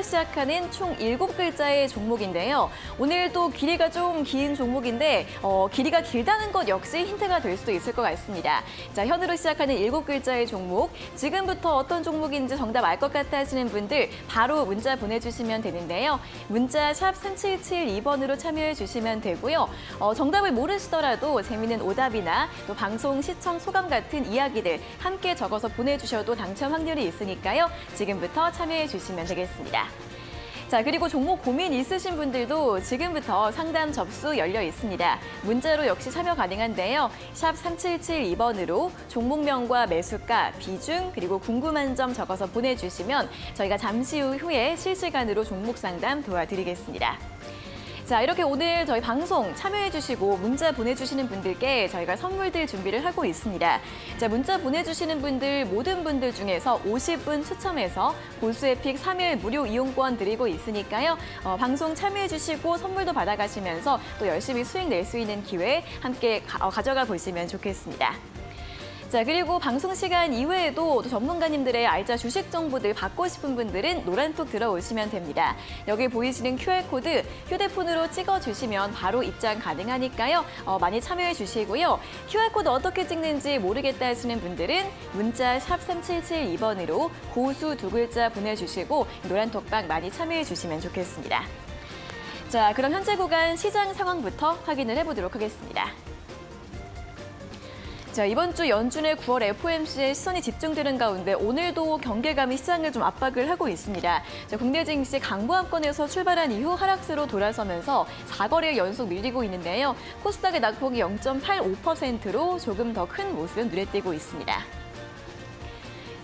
시작하는 총 7글자의 종목인데요. 오늘도 길이가 좀 긴 종목인데 길이가 길다는 것 역시 힌트가 될 수도 있을 것 같습니다. 자, 현으로 시작하는 7글자의 종목, 지금부터 어떤 종목인지 정답 알 것 같아 하시는 분들 바로 문자 보내주시면 되는데요. 문자 샵 3772번으로 참여해 주시면 되고요. 정답을 모르시더라도 재미있는 오답이나 또 방송 시청 소감 같은 이야기들 함께 적어서 보내주셔도 당첨 확률이 있으니까요. 지금부터 참여해 주시면 되겠습니다. 자, 그리고 종목 고민 있으신 분들도 지금부터 상담 접수 열려 있습니다. 문자로 역시 참여 가능한데요. 샵 3772번으로 종목명과 매수가, 비중, 그리고 궁금한 점 적어서 보내주시면 저희가 잠시 후에 실시간으로 종목 상담 도와드리겠습니다. 자, 이렇게 오늘 저희 방송 참여해주시고 문자 보내주시는 분들께 저희가 선물들 준비를 하고 있습니다. 자, 문자 보내주시는 분들 모든 분들 중에서 50분 추첨해서 고수에픽 3일 무료 이용권 드리고 있으니까요. 방송 참여해주시고 선물도 받아가시면서 또 열심히 수익 낼 수 있는 기회 함께 가져가 보시면 좋겠습니다. 자, 그리고 방송 시간 이외에도 또 전문가님들의 알짜 주식 정보들 받고 싶은 분들은 노란톡 들어오시면 됩니다. 여기 보이시는 QR코드 휴대폰으로 찍어주시면 바로 입장 가능하니까요. 많이 참여해 주시고요. QR코드 어떻게 찍는지 모르겠다 하시는 분들은 문자 샵 3772번으로 고수 2글자 보내주시고 노란톡방 많이 참여해 주시면 좋겠습니다. 자, 그럼 현재 구간 시장 상황부터 확인을 해보도록 하겠습니다. 자, 이번 주 연준의 9월 FOMC에 시선이 집중되는 가운데 오늘도 경계감이 시장을 좀 압박을 하고 있습니다. 자, 국내 증시 강보합권에서 출발한 이후 하락세로 돌아서면서 4거래일 연속 밀리고 있는데요. 코스닥의 낙폭이 0.85%로 조금 더 큰 모습은 눈에 띄고 있습니다.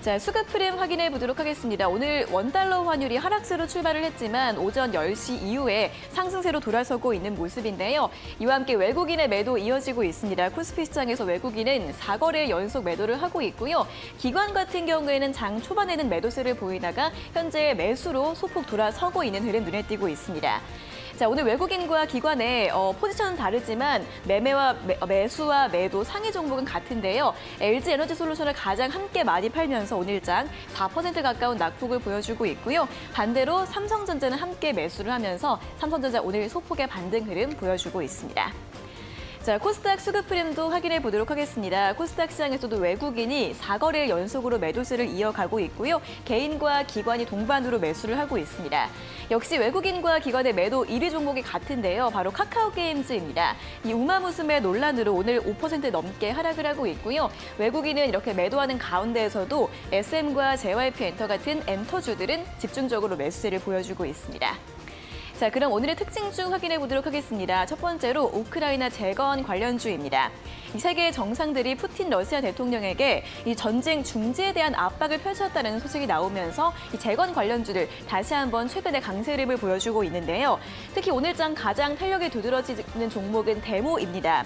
자, 수급 흐름 확인해 보도록 하겠습니다. 오늘 원달러 환율이 하락세로 출발을 했지만 오전 10시 이후에 상승세로 돌아서고 있는 모습인데요. 이와 함께 외국인의 매도 이어지고 있습니다. 코스피 시장에서 외국인은 4거래일 연속 매도를 하고 있고요. 기관 같은 경우에는 장 초반에는 매도세를 보이다가 현재 매수로 소폭 돌아서고 있는 흐름 눈에 띄고 있습니다. 자, 오늘 외국인과 기관의 포지션은 다르지만 매수와 매도 상위 종목은 같은데요. LG에너지솔루션을 가장 함께 많이 팔면서 오늘장 4% 가까운 낙폭을 보여주고 있고요. 반대로 삼성전자는 함께 매수를 하면서 삼성전자 오늘 소폭의 반등 흐름 보여주고 있습니다. 자, 코스닥 수급 흐름도 확인해 보도록 하겠습니다. 코스닥 시장에서도 외국인이 4거래일 연속으로 매도세를 이어가고 있고요. 개인과 기관이 동반으로 매수를 하고 있습니다. 역시 외국인과 기관의 매도 1위 종목이 같은데요. 바로 카카오게임즈입니다. 이 우마무스메 논란으로 오늘 5% 넘게 하락을 하고 있고요. 외국인은 이렇게 매도하는 가운데에서도 SM과 JYP엔터 같은 엔터주들은 집중적으로 매수세를 보여주고 있습니다. 자, 그럼 오늘의 특징주 확인해 보도록 하겠습니다. 첫 번째로 우크라이나 재건 관련주입니다. 이 세계의 정상들이 푸틴 러시아 대통령에게 이 전쟁 중지에 대한 압박을 펼쳤다는 소식이 나오면서 이 재건 관련주들 다시 한번 최근의 강세 흐름을 보여주고 있는데요. 특히 오늘장 가장 탄력이 두드러지는 종목은 데모입니다.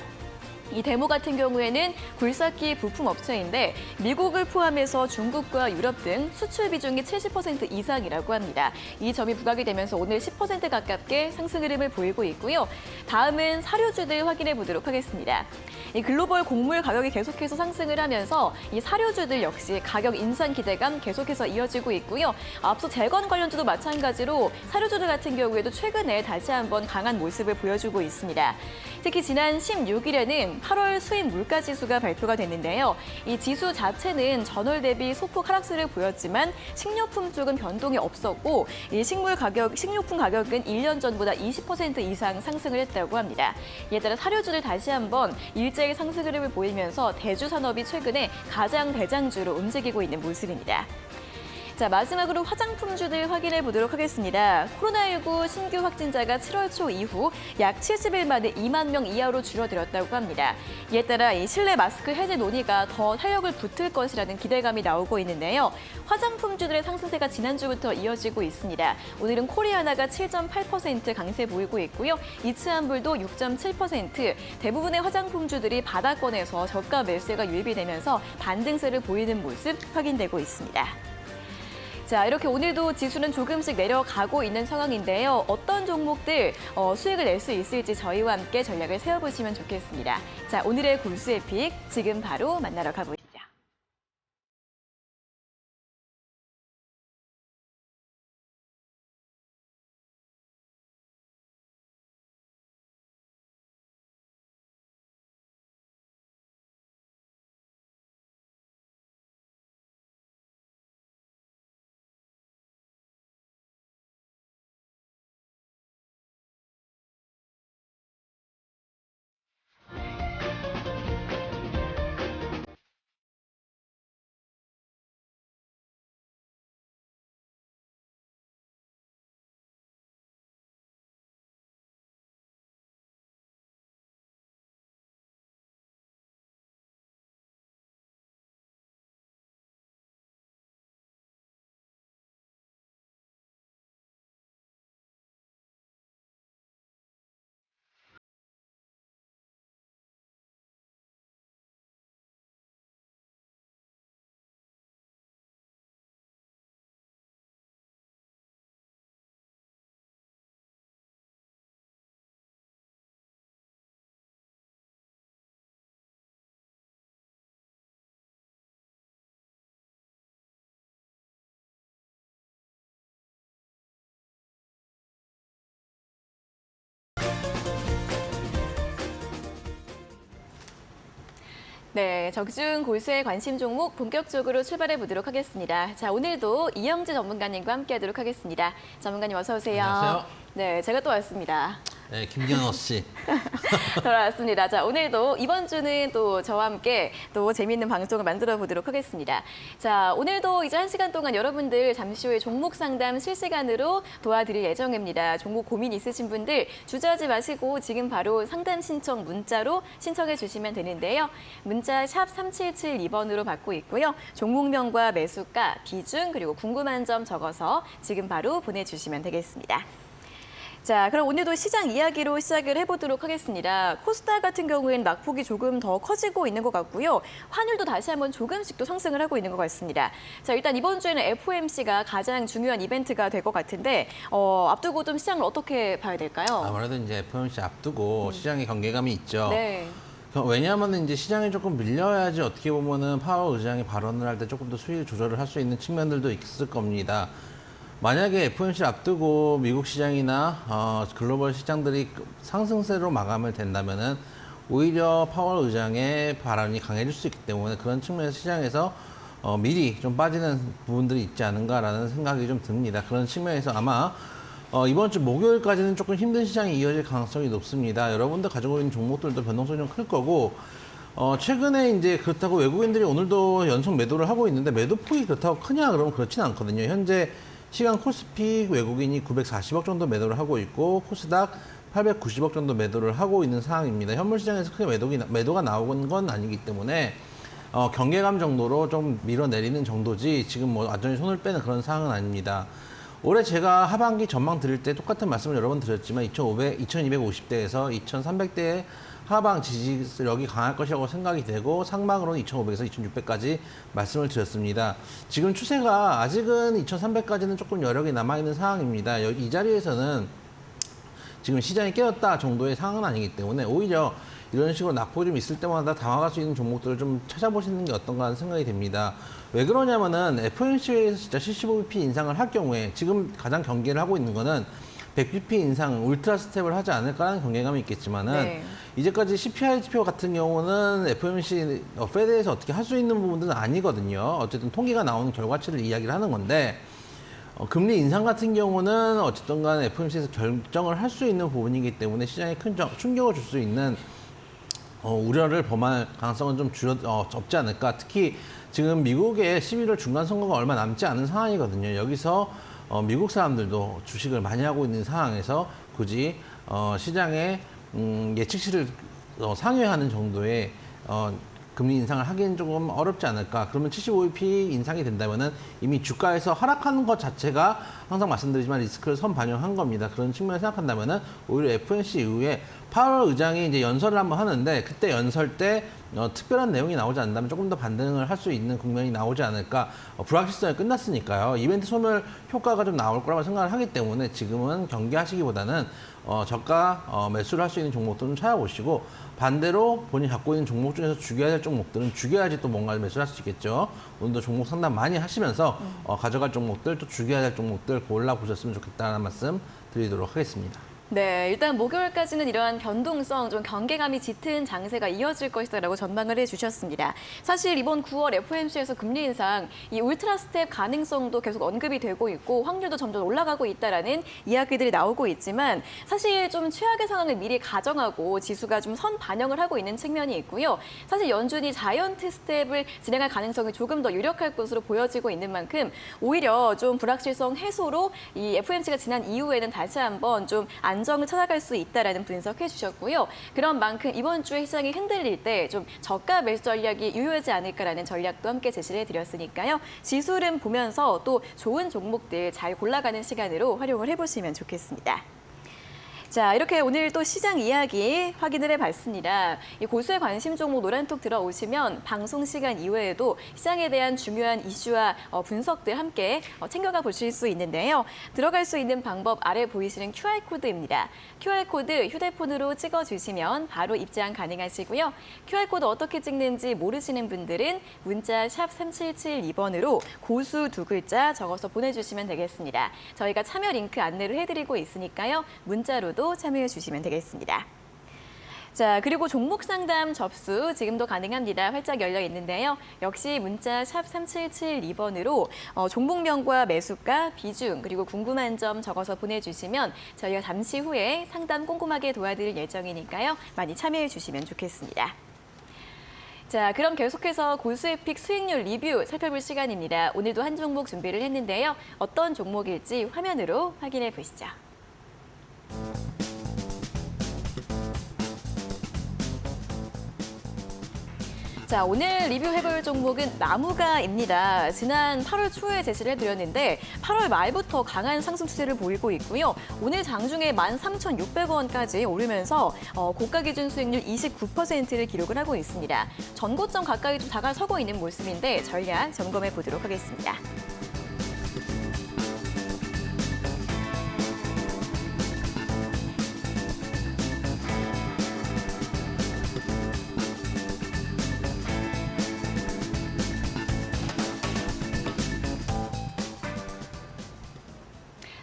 이 데모 같은 경우에는 굴삭기 부품 업체인데 미국을 포함해서 중국과 유럽 등 수출 비중이 70% 이상이라고 합니다. 이 점이 부각이 되면서 오늘 10% 가깝게 상승 흐름을 보이고 있고요. 다음은 사료주들 확인해 보도록 하겠습니다. 이 글로벌 곡물 가격이 계속해서 상승을 하면서 이 사료주들 역시 가격 인상 기대감 계속해서 이어지고 있고요. 앞서 재건 관련주도 마찬가지로 사료주들 같은 경우에도 최근에 다시 한번 강한 모습을 보여주고 있습니다. 특히 지난 16일에는 8월 수입 물가지수가 발표가 됐는데요. 이 지수 자체는 전월 대비 소폭 하락세를 보였지만 식료품 쪽은 변동이 없었고 이 식료품 가격은 1년 전보다 20% 이상 상승을 했다고 합니다. 이에 따라 사료주를 다시 한번 일제히 상승 흐름을 보이면서 대주 산업이 최근에 가장 대장주로 움직이고 있는 모습입니다. 자, 마지막으로 화장품주들 확인해 보도록 하겠습니다. 코로나19 신규 확진자가 7월 초 이후 약 70일 만에 2만 명 이하로 줄어들었다고 합니다. 이에 따라 이 실내 마스크 해제 논의가 더 탄력을 붙을 것이라는 기대감이 나오고 있는데요. 화장품주들의 상승세가 지난주부터 이어지고 있습니다. 오늘은 코리아나가 7.8% 강세 보이고 있고요. 이츠한불도 6.7%, 대부분의 화장품주들이 바닥권에서 저가 매수가 유입이 되면서 반등세를 보이는 모습 확인되고 있습니다. 자, 이렇게 오늘도 지수는 조금씩 내려가고 있는 상황인데요. 어떤 종목들 수익을 낼 수 있을지 저희와 함께 전략을 세워보시면 좋겠습니다. 자, 오늘의 골수의 픽 지금 바로 만나러 가보시죠. 네, 적중 고수의 관심 종목 본격적으로 출발해 보도록 하겠습니다. 자, 오늘도 이영재 전문가님과 함께하도록 하겠습니다. 전문가님 어서 오세요. 안녕하세요. 네, 제가 또 왔습니다. 네, 김경호 씨. 돌아왔습니다. 자, 오늘도 이번 주는 또 저와 함께 또 재미있는 방송을 만들어 보도록 하겠습니다. 자, 오늘도 이제 1시간 동안 여러분들 잠시 후에 종목 상담 실시간으로 도와드릴 예정입니다. 종목 고민 있으신 분들 주저하지 마시고 지금 바로 상담 신청 문자로 신청해 주시면 되는데요. 문자 샵 3772번으로 받고 있고요. 종목명과 매수가, 비중, 그리고 궁금한 점 적어서 지금 바로 보내주시면 되겠습니다. 자, 그럼 오늘도 시장 이야기로 시작을 해보도록 하겠습니다. 코스닥 같은 경우에는 낙폭이 조금 더 커지고 있는 것 같고요. 환율도 다시 한번 조금씩 또 상승을 하고 있는 것 같습니다. 자, 일단 이번 주에는 FOMC가 가장 중요한 이벤트가 될 것 같은데 앞두고 좀 시장을 어떻게 봐야 될까요? 아무래도 이제 FOMC 앞두고 시장에 경계감이 있죠. 네. 왜냐하면 이제 시장이 조금 밀려야지 어떻게 보면은 파월 의장이 발언을 할 때 조금 더 수익 조절을 할 수 있는 측면들도 있을 겁니다. 만약에 FOMC를 앞두고 미국 시장이나 글로벌 시장들이 상승세로 마감을 된다면은 오히려 파월 의장의 발언이 강해질 수 있기 때문에 그런 측면에서 시장에서 미리 좀 빠지는 부분들이 있지 않은가라는 생각이 좀 듭니다. 그런 측면에서 아마 이번 주 목요일까지는 조금 힘든 시장이 이어질 가능성이 높습니다. 여러분들 가지고 있는 종목들도 변동성이 좀 클 거고 최근에 이제 그렇다고 외국인들이 오늘도 연속 매도를 하고 있는데 매도폭이 그렇다고 크냐 그러면 그렇진 않거든요. 현재 시간 코스피 외국인이 940억 정도 매도를 하고 있고 코스닥 890억 정도 매도를 하고 있는 상황입니다. 현물 시장에서 크게 매도가 나오는 건 아니기 때문에 경계감 정도로 좀 밀어내리는 정도지 지금 뭐 완전히 손을 빼는 그런 상황은 아닙니다. 올해 제가 하반기 전망 드릴 때 똑같은 말씀을 여러 번 드렸지만 2250대에서 2300대의 하방 지지력이 강할 것이라고 생각이 되고 상방으로는 2500에서 2600까지 말씀을 드렸습니다. 지금 추세가 아직은 2300까지는 조금 여력이 남아있는 상황입니다. 이 자리에서는 지금 시장이 깨었다 정도의 상황은 아니기 때문에 오히려 이런 식으로 낙폭이 좀 있을 때마다 당황할 수 있는 종목들을 좀 찾아보시는 게 어떤가 하는 생각이 듭니다. 왜 그러냐면은 FOMC에서 진짜 75bp 인상을 할 경우에 지금 가장 경계를 하고 있는 거는 100bp 인상 울트라 스텝을 하지 않을까라는 경계감이 있겠지만은 네. 이제까지 CPI 지표 같은 경우는 FOMC 페드에서 어떻게 할 수 있는 부분들은 아니거든요. 어쨌든 통계가 나오는 결과치를 이야기를 하는 건데 금리 인상 같은 경우는 어쨌든 간에 FOMC에서 결정을 할 수 있는 부분이기 때문에 시장에 큰 충격을 줄 수 있는 우려를 범할 가능성은 좀 적지 않을까. 특히 지금 미국의 11월 중간 선거가 얼마 남지 않은 상황이거든요. 여기서 미국 사람들도 주식을 많이 하고 있는 상황에서 굳이 시장의 예측치를 상회하는 정도의 금리 인상을 하기는 조금 어렵지 않을까. 그러면 75bp 인상이 된다면은 이미 주가에서 하락하는 것 자체가 항상 말씀드리지만 리스크를 선반영한 겁니다. 그런 측면을 생각한다면은 오히려 FOMC 이후에 파월 의장이 이제 연설을 한번 하는데 그때 연설 때 특별한 내용이 나오지 않는다면 조금 더 반등을 할 수 있는 국면이 나오지 않을까. 불확실성이 끝났으니까요. 이벤트 소멸 효과가 좀 나올 거라고 생각을 하기 때문에 지금은 경계하시기보다는 저가 매수를 할 수 있는 종목들은 찾아보시고 반대로 본인이 갖고 있는 종목 중에서 죽여야 될 종목들은 죽여야지 또 뭔가를 매수를 할 수 있겠죠. 오늘도 종목 상담 많이 하시면서 가져갈 종목들 또 죽여야 될 종목들 골라보셨으면 좋겠다는 말씀 드리도록 하겠습니다. 네, 일단 목요일까지는 이러한 변동성, 좀 경계감이 짙은 장세가 이어질 것이다라고 전망을 해주셨습니다. 사실 이번 9월 FOMC에서 금리 인상, 이 울트라 스텝 가능성도 계속 언급이 되고 있고 확률도 점점 올라가고 있다라는 이야기들이 나오고 있지만 사실 좀 최악의 상황을 미리 가정하고 지수가 좀 선 반영을 하고 있는 측면이 있고요. 사실 연준이 자이언트 스텝을 진행할 가능성이 조금 더 유력할 것으로 보여지고 있는 만큼 오히려 좀 불확실성 해소로 이 FOMC가 지난 이후에는 다시 한번 좀 안정을 찾아갈 수 있다라는 분석해 주셨고요. 그런 만큼 이번 주에 시장이 흔들릴 때 좀 저가 매수 전략이 유효하지 않을까라는 전략도 함께 제시를 해드렸으니까요. 지수 흐름 보면서 또 좋은 종목들 잘 골라가는 시간으로 활용을 해보시면 좋겠습니다. 자, 이렇게 오늘 또 시장 이야기 확인을 해봤습니다. 이 고수의 관심 종목 노란톡 들어오시면 방송 시간 이외에도 시장에 대한 중요한 이슈와 분석들 함께 챙겨가 보실 수 있는데요. 들어갈 수 있는 방법 아래 보이시는 QR코드입니다. QR코드 휴대폰으로 찍어주시면 바로 입장 가능하시고요. QR코드 어떻게 찍는지 모르시는 분들은 문자 샵 3772번으로 고수 두 글자 적어서 보내주시면 되겠습니다. 저희가 참여 링크 안내를 해드리고 있으니까요. 문자로도 참여해 주시면 되겠습니다. 자, 그리고 종목 상담 접수 지금도 가능합니다. 활짝 열려 있는데요. 역시 문자 샵 3772번으로 종목명과 매수가, 비중, 그리고 궁금한 점 적어서 보내주시면 저희가 잠시 후에 상담 꼼꼼하게 도와드릴 예정이니까요. 많이 참여해 주시면 좋겠습니다. 자, 그럼 계속해서 고수의 픽 수익률 리뷰 살펴볼 시간입니다. 오늘도 한 종목 준비를 했는데요. 어떤 종목일지 화면으로 확인해 보시죠. 자, 오늘 리뷰해볼 종목은 나무가입니다. 지난 8월 초에 제시를 해드렸는데 8월 말부터 강한 상승 추세를 보이고 있고요. 오늘 장중에 13,600원까지 오르면서 고가 기준 수익률 29%를 기록을 하고 있습니다. 전고점 가까이 좀 다가서고 있는 모습인데 전략 점검해 보도록 하겠습니다.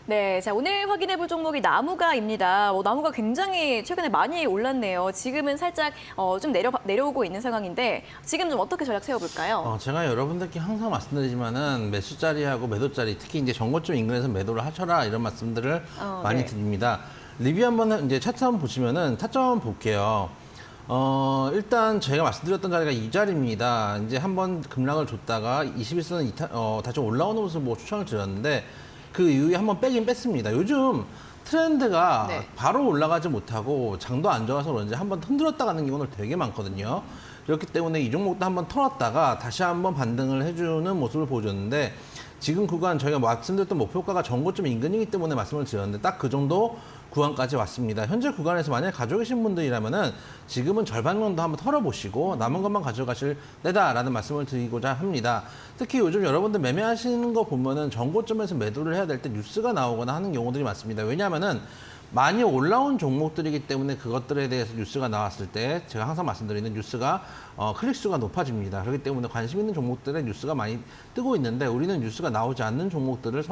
네, 자 오늘 확인해볼 종목이 나무가입니다. 나무가 굉장히 최근에 많이 올랐네요. 지금은 살짝 좀 내려오고 있는 상황인데 지금 좀 어떻게 전략 세워볼까요? 제가 여러분들께 항상 말씀드리지만은 매수자리하고 매도자리, 특히 이제 전고점 인근에서 매도를 하셔라 이런 말씀들을 많이 네. 드립니다. 리뷰 한번 이제 차트 한번 보시면은 타점 한번 볼게요. 일단 제가 말씀드렸던 자리가 이 자리입니다. 이제 한번 급락을 줬다가 21선은 다시 올라오는 모습을 뭐 추천을 드렸는데 그 이후에 한번 빼긴 뺐습니다. 요즘 트렌드가 네. 바로 올라가지 못하고 장도 안 좋아서 그런지 한번 흔들었다 가는 경우는 되게 많거든요. 그렇기 때문에 이 종목도 한번 털었다가 다시 한번 반등을 해주는 모습을 보여줬는데 지금 구간 저희가 말씀드렸던 목표가가 전고점 인근이기 때문에 말씀을 드렸는데 딱 그 정도 구간까지 왔습니다. 현재 구간에서 만약에 가지고 계신 분들이라면은 지금은 절반 정도 한번 털어보시고 남은 것만 가져가실 때다라는 말씀을 드리고자 합니다. 특히 요즘 여러분들 매매하시는 거 보면은 전고점에서 매도를 해야 될 때 뉴스가 나오거나 하는 경우들이 많습니다. 왜냐하면은 많이 올라온 종목들이기 때문에 그것들에 대해서 뉴스가 나왔을 때 제가 항상 말씀드리는 뉴스가 클릭수가 높아집니다. 그렇기 때문에 관심 있는 종목들의 뉴스가 많이 뜨고 있는데 우리는 뉴스가 나오지 않는 종목들을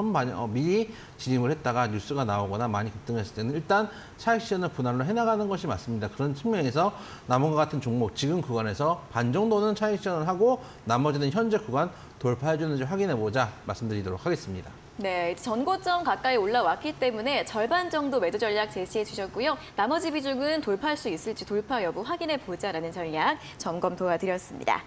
미리 진입을 했다가 뉴스가 나오거나 많이 급등했을 때는 일단 차익 실현을 분할로 해나가는 것이 맞습니다. 그런 측면에서 남은 것 같은 종목 지금 구간에서 반 정도는 차익 실현을 하고 나머지는 현재 구간 돌파해 주는지 확인해 보자 말씀드리도록 하겠습니다. 네, 전고점 가까이 올라왔기 때문에 절반 정도 매도 전략 제시해 주셨고요. 나머지 비중은 돌파할 수 있을지 돌파 여부 확인해 보자라는 전략 점검 도와드렸습니다.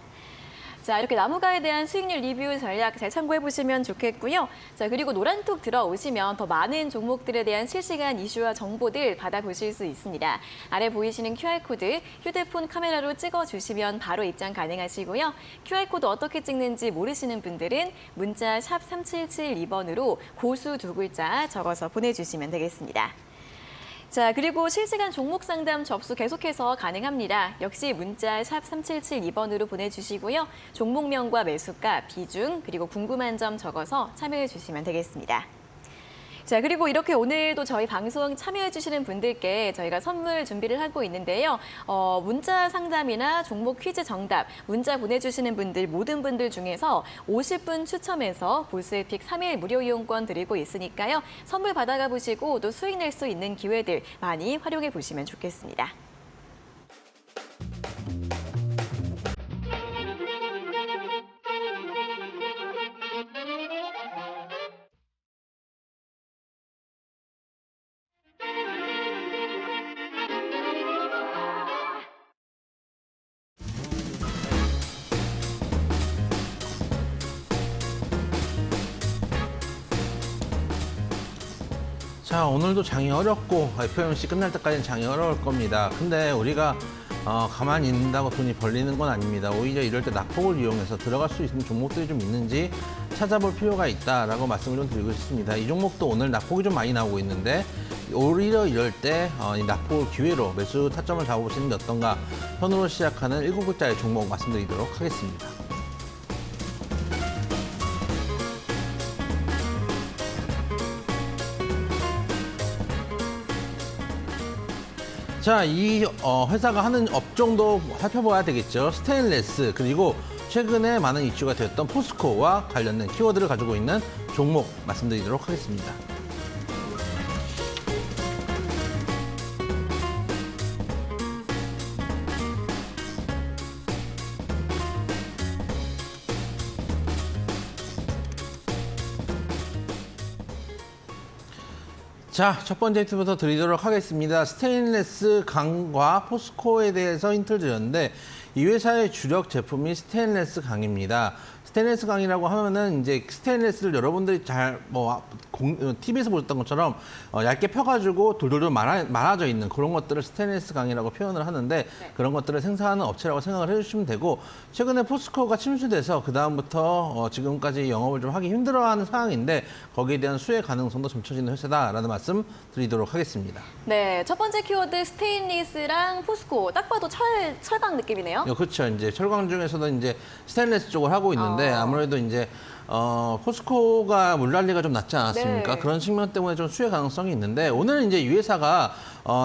자, 이렇게 나무가에 대한 수익률 리뷰 전략 잘 참고해 보시면 좋겠고요. 자, 그리고 노란톡 들어오시면 더 많은 종목들에 대한 실시간 이슈와 정보들 받아보실 수 있습니다. 아래 보이시는 QR코드 휴대폰 카메라로 찍어주시면 바로 입장 가능하시고요. QR코드 어떻게 찍는지 모르시는 분들은 문자 샵 3772번으로 고수 두 글자 적어서 보내주시면 되겠습니다. 자, 그리고 실시간 종목 상담 접수 계속해서 가능합니다. 역시 문자 샵 3772번으로 보내주시고요. 종목명과 매수가, 비중, 그리고 궁금한 점 적어서 참여해 주시면 되겠습니다. 자, 그리고 이렇게 오늘도 저희 방송 참여해 주시는 분들께 저희가 선물 준비를 하고 있는데요. 문자 상담이나 종목 퀴즈 정답, 문자 보내주시는 분들 모든 분들 중에서 50분 추첨해서 볼스의 픽 3일 무료 이용권 드리고 있으니까요. 선물 받아가 보시고 또 수익 낼 수 있는 기회들 많이 활용해 보시면 좋겠습니다. 자, 오늘도 장이 어렵고 FOMC 끝날 때까지는 장이 어려울 겁니다. 근데 우리가 가만히 있는다고 돈이 벌리는 건 아닙니다. 오히려 이럴 때 낙폭을 이용해서 들어갈 수 있는 종목들이 좀 있는지 찾아볼 필요가 있다라고 말씀을 좀 드리고 싶습니다. 이 종목도 오늘 낙폭이 좀 많이 나오고 있는데 오히려 이럴 때 이 낙폭을 기회로 매수 타점을 잡아보시는 게 어떤가 현으로 시작하는 7글자의 종목 말씀드리도록 하겠습니다. 자, 이 회사가 하는 업종도 살펴봐야 되겠죠. 스테인레스, 그리고 최근에 많은 이슈가 되었던 포스코와 관련된 키워드를 가지고 있는 종목 말씀드리도록 하겠습니다. 자, 첫 번째 힌트부터 드리도록 하겠습니다. 스테인레스 강과 포스코에 대해서 힌트를 드렸는데 이 회사의 주력 제품이 스테인레스 강입니다. 스테인레스 강이라고 하면은 이제 스테인레스를 여러분들이 잘 TV에서 보셨던 것처럼 얇게 펴가지고 돌돌돌 말아져 있는 그런 것들을 스테인레스 강이라고 표현을 하는데 그런 것들을 생산하는 업체라고 생각을 해주시면 되고 최근에 포스코가 침수돼서 그 다음부터 지금까지 영업을 좀 하기 힘들어하는 상황인데 거기에 대한 수혜 가능성도 점쳐지는 회사다라는 말씀 드리도록 하겠습니다. 네, 첫 번째 키워드 스테인리스랑 포스코 딱 봐도 철강 느낌이네요. 그렇죠. 이제 철강 중에서도 이제 스테인레스 쪽을 하고 있는데 아무래도 이제 포스코가 물난리가 좀 났지 않았습니까? 네. 그런 측면 때문에 좀 수혜 가능성이 있는데 오늘은 이제 이 회사가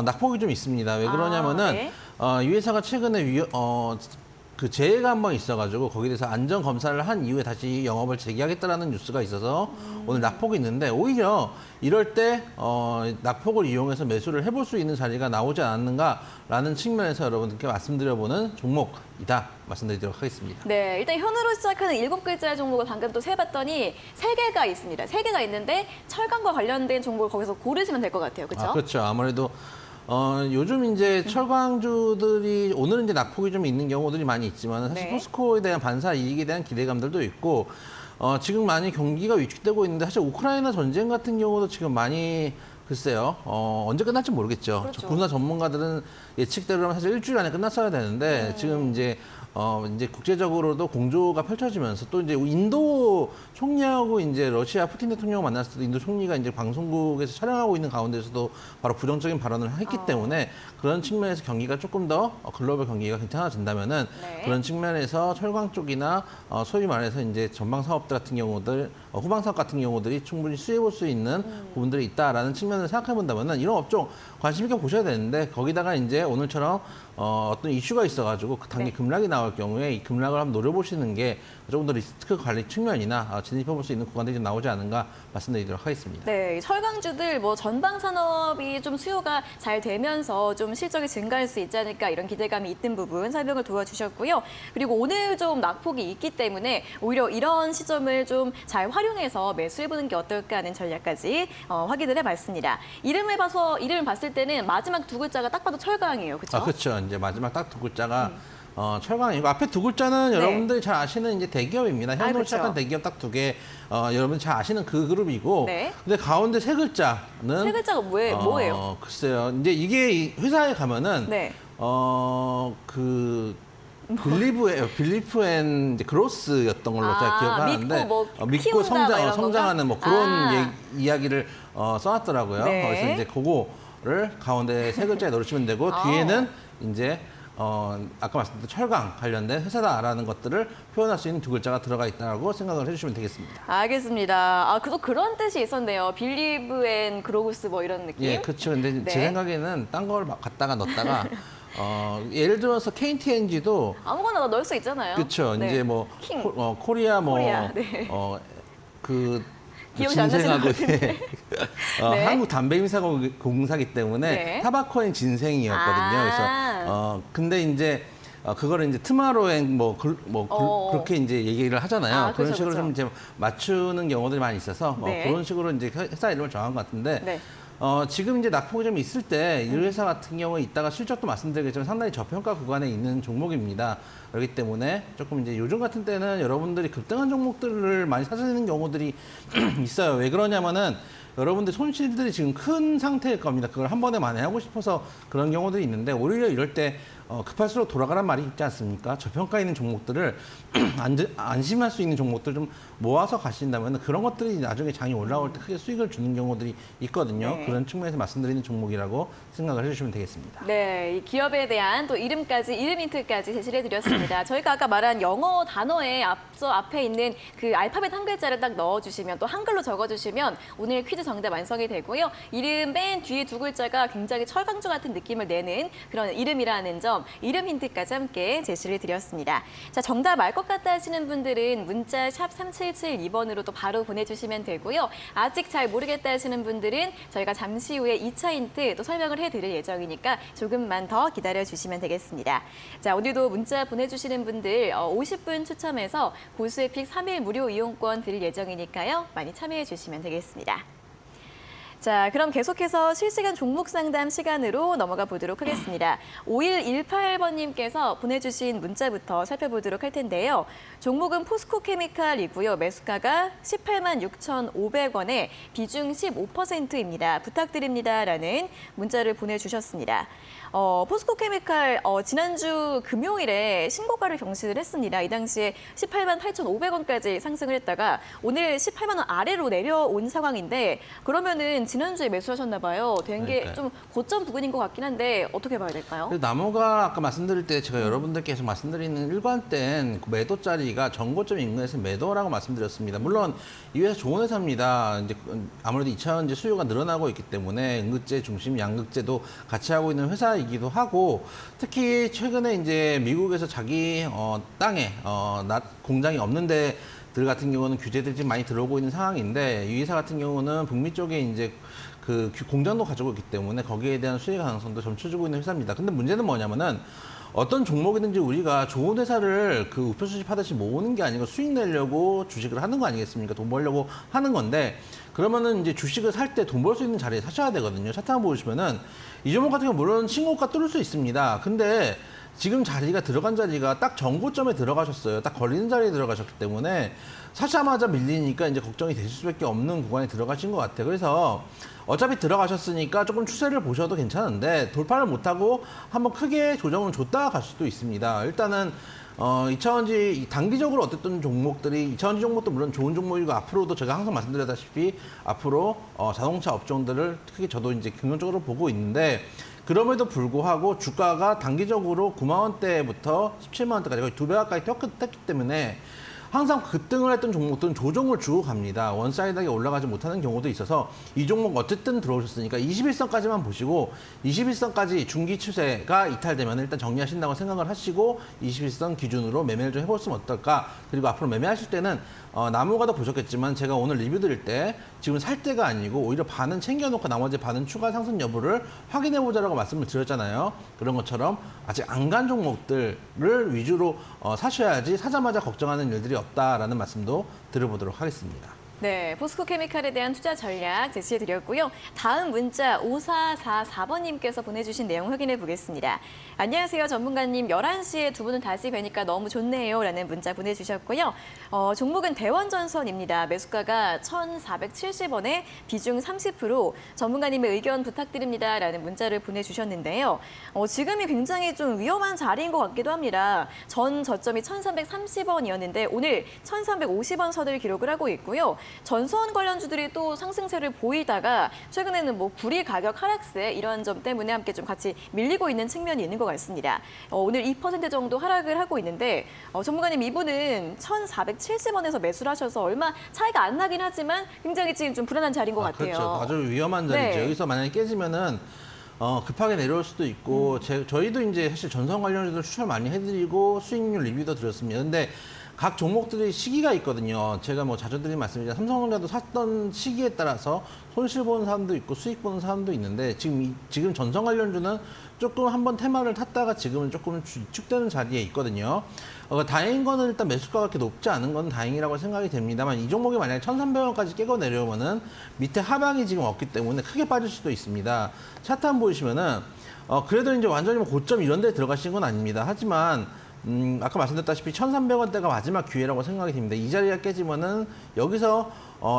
낙폭이 좀 있습니다. 왜 그러냐면은 네. 이 회사가 최근에 그 재해가 한번 있어가지고 거기에 대해서 안전 검사를 한 이후에 다시 영업을 재개하겠다라는 뉴스가 있어서 오늘 낙폭이 있는데 오히려 이럴 때 낙폭을 이용해서 매수를 해볼 수 있는 자리가 나오지 않았는가라는 측면에서 여러분들께 말씀드려보는 종목이다 말씀드리도록 하겠습니다. 네, 일단 현으로 시작하는 7글자의 종목을 방금 또 세봤더니 3개가 있습니다. 3개가 있는데 철강과 관련된 종목을 거기서 고르시면 될 것 같아요. 그렇죠? 그렇죠. 아무래도 요즘 이제 철강주들이 오늘은 이제 낙폭이 좀 있는 경우들이 많이 있지만 사실 네. 포스코에 대한 반사 이익에 대한 기대감들도 있고 지금 많이 경기가 위축되고 있는데 사실 우크라이나 전쟁 같은 경우도 지금 많이 글쎄요 언제 끝날지 모르겠죠. 그렇죠. 군사 전문가들은 예측대로라면 사실 일주일 안에 끝났어야 되는데 지금 이제 국제적으로도 공조가 펼쳐지면서 또 이제 인도 총리하고 이제 러시아 푸틴 대통령 만났을 때도 인도 총리가 이제 방송국에서 촬영하고 있는 가운데서도 바로 부정적인 발언을 했기 때문에 그런 측면에서 경기가 조금 더 글로벌 경기가 괜찮아진다면은 네. 그런 측면에서 철강 쪽이나 소위 말해서 이제 전방 사업들 같은 경우들 후방 사업 같은 경우들이 충분히 수혜해 볼 수 있는 부분들이 있다라는 측면을 생각해 본다면은 이런 업종 관심 있게 보셔야 되는데 거기다가 이제 오늘처럼 어떤 이슈가 있어가지고 그 단기 네. 급락이 나올 경우에 이 급락을 한번 노려보시는 게 조금 더 리스크 관리 측면이나 진입해볼 수 있는 구간들이 좀 나오지 않은가 말씀드리도록 하겠습니다. 네, 이 철강주들 전방 산업이 좀 수요가 잘 되면서 좀 실적이 증가할 수 있지 않을까 이런 기대감이 있는 부분 설명을 도와주셨고요. 그리고 오늘 좀 낙폭이 있기 때문에 오히려 이런 시점을 좀 잘 활용해서 매수해보는 게 어떨까 하는 전략까지 확인을 해봤습니다. 이름을 봤을 때는 마지막 2글자가 딱 봐도 철강이에요, 그렇죠? 그렇죠. 이제 마지막 딱 2글자가 철강이고 앞에 2글자는 여러분들이 잘 아시는 이제 대기업입니다. 현으로 그렇죠. 시작한 대기업 딱 2개 여러분 잘 아시는 그 그룹이고 네. 근데 가운데 3글자는 3글자가 뭐예요? 글쎄요. 이제 이게 이 회사에 가면은 네. 빌리프 앤 그로스였던 걸로 제가 기억하는데 믿고 키운다, 이런 성장하는 건가? 그런 이야기를 써놨더라고요. 네. 그래서 이제 그거를 가운데 3글자에 넣으시면 되고 뒤에는 이제 아까 말씀드린 철강 관련된 회사다라는 것들을 표현할 수 있는 2글자가 들어가 있다고 생각을 해주시면 되겠습니다. 알겠습니다. 그런 뜻이 있었네요. 빌리브 앤 그로우스 이런 느낌? 예, 그렇죠. 근데 네. 제 생각에는 딴 걸 갖다가 넣었다가 예를 들어서 KTNG도 아무거나 넣을 수 있잖아요. 그렇죠. 네. 이제 킹. 코리아 네. 그 기억이 안 나시는 진생하고 것 같은데. 네. 한국 담배임사공사기 때문에 네. 타바코엔 진생이었거든요. 그래서 근데 이제 그거를 이제 트마로엔 그렇게 이제 얘기를 하잖아요. 그런 그렇죠, 식으로 좀 그렇죠. 이제 맞추는 경우들이 많이 있어서 네. 그런 식으로 이제 회사 이름을 정한 것 같은데 네. 지금 이제 낙폭이 좀 있을 때 이 회사 같은 경우에 이따가 실적도 말씀드리겠지만 상당히 저평가 구간에 있는 종목입니다. 그렇기 때문에 조금 이제 요즘 같은 때는 여러분들이 급등한 종목들을 많이 사시는 경우들이 있어요. 왜 그러냐면은 여러분들 손실들이 지금 큰 상태일 겁니다. 그걸 한 번에 만회하고 싶어서 그런 경우들이 있는데 오히려 이럴 때 급할수록 돌아가란 말이 있지 않습니까? 저평가 있는 종목들을 안심할 수 있는 종목들 좀 모아서 가신다면 그런 것들이 나중에 장이 올라올 때 크게 수익을 주는 경우들이 있거든요. 네. 그런 측면에서 말씀드리는 종목이라고 생각을 해주시면 되겠습니다. 네, 이 기업에 대한 또 이름 힌트까지 제시를 해드렸습니다. 저희가 아까 말한 영어 단어에 앞에 있는 그 알파벳 한 글자를 딱 넣어주시면 또 한글로 적어주시면 오늘 퀴즈 정답 완성이 되고요. 이름 맨 뒤에 2글자가 굉장히 철강주 같은 느낌을 내는 그런 이름이라는 점, 이름 힌트까지 함께 제시를 드렸습니다. 자, 정답 알 것 같다 하시는 분들은 문자 샵 3772번으로 또 바로 보내주시면 되고요. 아직 잘 모르겠다 하시는 분들은 저희가 잠시 후에 2차 힌트 또 설명을 해드릴 예정이니까 조금만 더 기다려주시면 되겠습니다. 자, 오늘도 문자 보내주시는 분들 50분 추첨해서 고수의 픽 3일 무료 이용권 드릴 예정이니까요. 많이 참여해 주시면 되겠습니다. 자, 그럼 계속해서 실시간 종목 상담 시간으로 넘어가 보도록 하겠습니다. 5118번님께서 보내주신 문자부터 살펴보도록 할 텐데요. 종목은 포스코케미칼이고요. 매수가가 18만 6,500원에 비중 15%입니다. 부탁드립니다라는 문자를 보내주셨습니다. 포스코케미칼 지난주 금요일에 신고가를 경신을 했습니다. 이 당시에 18만 8,500원까지 상승을 했다가 오늘 18만 원 아래로 내려온 상황인데 그러면은 지난주에 매수하셨나 봐요. 된 게 좀 고점 부근인 것 같긴 한데 어떻게 봐야 될까요? 나무가 아까 말씀드릴 때 제가 여러분들께 계속 말씀드리는 일관된 매도 자리가 전고점 인근에서 매도라고 말씀드렸습니다. 물론 이 회사 좋은 회사입니다. 이제 아무래도 2차 이제 수요가 늘어나고 있기 때문에 응급제 중심 양극재도 같이 하고 있는 회사이기도 하고 특히 최근에 이제 미국에서 자기 땅에 공장이 없는데 들 같은 경우는 규제들이 지금 많이 들어오고 있는 상황인데 이 회사 같은 경우는 북미 쪽에 이제 그 공장도 가지고 있기 때문에 거기에 대한 수혜 가능성도 점쳐주고 있는 회사입니다. 근데 문제는 뭐냐면은 어떤 종목이든지 우리가 좋은 회사를 그 우표 수집하듯이 모으는 게 아니고 수익 내려고 주식을 하는 거 아니겠습니까? 돈 벌려고 하는 건데 그러면은 이제 주식을 살 때 돈 벌 수 있는 자리에 사셔야 되거든요. 차트 한번 보시면은 이 종목 같은 경우 물론 신고가 뚫을 수 있습니다. 근데 지금 자리가 들어간 자리가 딱 전고점에 들어가셨어요. 딱 걸리는 자리에 들어가셨기 때문에 사자마자 밀리니까 이제 걱정이 되실 수밖에 없는 구간에 들어가신 것 같아요. 그래서 어차피 들어가셨으니까 조금 추세를 보셔도 괜찮은데 돌파를 못하고 한번 크게 조정을 줬다가 갈 수도 있습니다. 일단은 2차원지 단기적으로 어쨌든 종목들이 2차원지 종목도 물론 좋은 종목이고 앞으로도 제가 항상 말씀드렸다시피 앞으로 자동차 업종들을 크게 저도 이제 긍정적으로 보고 있는데 그럼에도 불구하고 주가가 단기적으로 9만 원대부터 17만 원대까지 거의 2배 가까이 떴기 때문에 항상 급등을 했던 종목들은 조정을 주고 갑니다. 원사이드하게 올라가지 못하는 경우도 있어서 이 종목 어쨌든 들어오셨으니까 21선까지만 보시고 21선까지 중기 추세가 이탈되면 일단 정리하신다고 생각을 하시고 21선 기준으로 매매를 좀 해보시면 어떨까. 그리고 앞으로 매매하실 때는 나무가도 보셨겠지만 제가 오늘 리뷰 드릴 때 지금 살 때가 아니고 오히려 반은 챙겨놓고 나머지 반은 추가 상승 여부를 확인해보자라고 말씀을 드렸잖아요. 그런 것처럼 아직 안 간 종목들을 위주로 사셔야지 사자마자 걱정하는 일들이 없다라는 말씀도 드려보도록 하겠습니다. 네, 포스코케미칼에 대한 투자 전략 제시해드렸고요. 다음 문자 5444번님께서 보내주신 내용 확인해 보겠습니다. 안녕하세요, 전문가님. 11시에 두 분은 다시 뵈니까 너무 좋네요. 라는 문자 보내주셨고요. 종목은 대원전선입니다. 매수가가 1,470원에 비중 30%, 전문가님의 의견 부탁드립니다. 라는 문자를 보내주셨는데요. 지금이 굉장히 좀 위험한 자리인 것 같기도 합니다. 전 저점이 1,330원이었는데 오늘 1,350원 선을 기록을 하고 있고요. 전선 관련주들이 또 상승세를 보이다가 최근에는 뭐 구리 가격 하락세 이런 점 때문에 함께 좀 같이 밀리고 있는 측면이 있는 것 같습니다. 오늘 2% 정도 하락을 하고 있는데 전문가님 이분은 1,470원에서 매수를 하셔서 얼마 차이가 안 나긴 하지만 굉장히 지금 좀 불안한 자리인 것 같아요. 그렇죠. 아주 위험한 자리죠. 네. 여기서 만약에 깨지면은 급하게 내려올 수도 있고 저희도 이제 사실 전선 관련주들 추천 많이 해드리고 수익률 리뷰도 드렸습니다. 근데 각 종목들의 시기가 있거든요. 제가 뭐 자주 드린 말씀이지만 삼성전자도 샀던 시기에 따라서 손실 보는 사람도 있고 수익 보는 사람도 있는데 지금 전선 관련주는 조금 한번 테마를 탔다가 지금은 조금 위축되는 자리에 있거든요. 다행인 거는 일단 매수가가 그렇게 높지 않은 건 다행이라고 생각이 됩니다만 이 종목이 만약에 1,300원까지 깨고 내려오면은 밑에 하방이 지금 없기 때문에 크게 빠질 수도 있습니다. 차트 한번 보시면은 그래도 이제 완전히 뭐 고점 이런 데 들어가신 건 아닙니다. 하지만 아까 말씀드렸다시피 1,300원대가 마지막 기회라고 생각이 듭니다. 이 자리가 깨지면은 여기서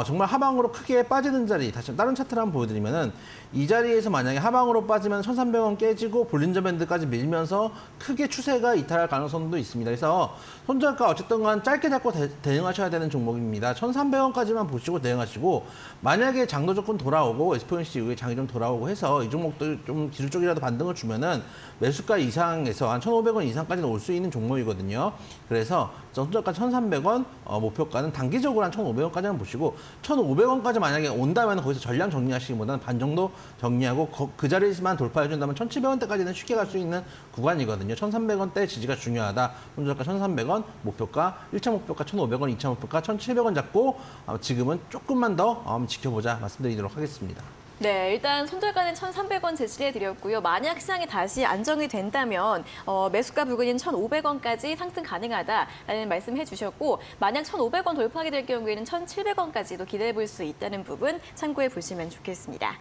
정말 하방으로 크게 빠지는 자리, 다시 다른 차트를 한번 보여드리면은 이 자리에서 만약에 하방으로 빠지면 1,300원 깨지고 볼린저 밴드까지 밀면서 크게 추세가 이탈할 가능성도 있습니다. 그래서 손절가 어쨌든 간 짧게 잡고 대응하셔야 되는 종목입니다. 1,300원까지만 보시고 대응하시고 만약에 장도 조금 돌아오고 SPNC 이후에 장이 좀 돌아오고 해서 이 종목들 좀 기술 쪽이라도 반등을 주면은 매수가 이상에서 한 1,500원 이상까지는 올 수 있는 종목이거든요. 그래서 손절가 1,300원, 목표가는 단기적으로 한 1,500원까지만 보시고 1,500원까지 만약에 온다면 거기서 전량 정리하시기보다는 반 정도 정리하고 그 자리에서만 돌파해준다면 1,700원대까지는 쉽게 갈 수 있는 구간이거든요. 1,300원대 지지가 중요하다. 손절가 1,300원, 목표가 1차 목표가 1,500원, 2차 목표가 1,700원 잡고 지금은 조금만 더 지켜보자 말씀드리도록 하겠습니다. 네, 일단 손절가는 1,300원 제시해드렸고요. 만약 시장이 다시 안정이 된다면 매수가 부근인 1,500원까지 상승 가능하다라는 말씀해 주셨고 만약 1,500원 돌파하게 될 경우에는 1,700원까지도 기대해 볼 수 있다는 부분 참고해 보시면 좋겠습니다.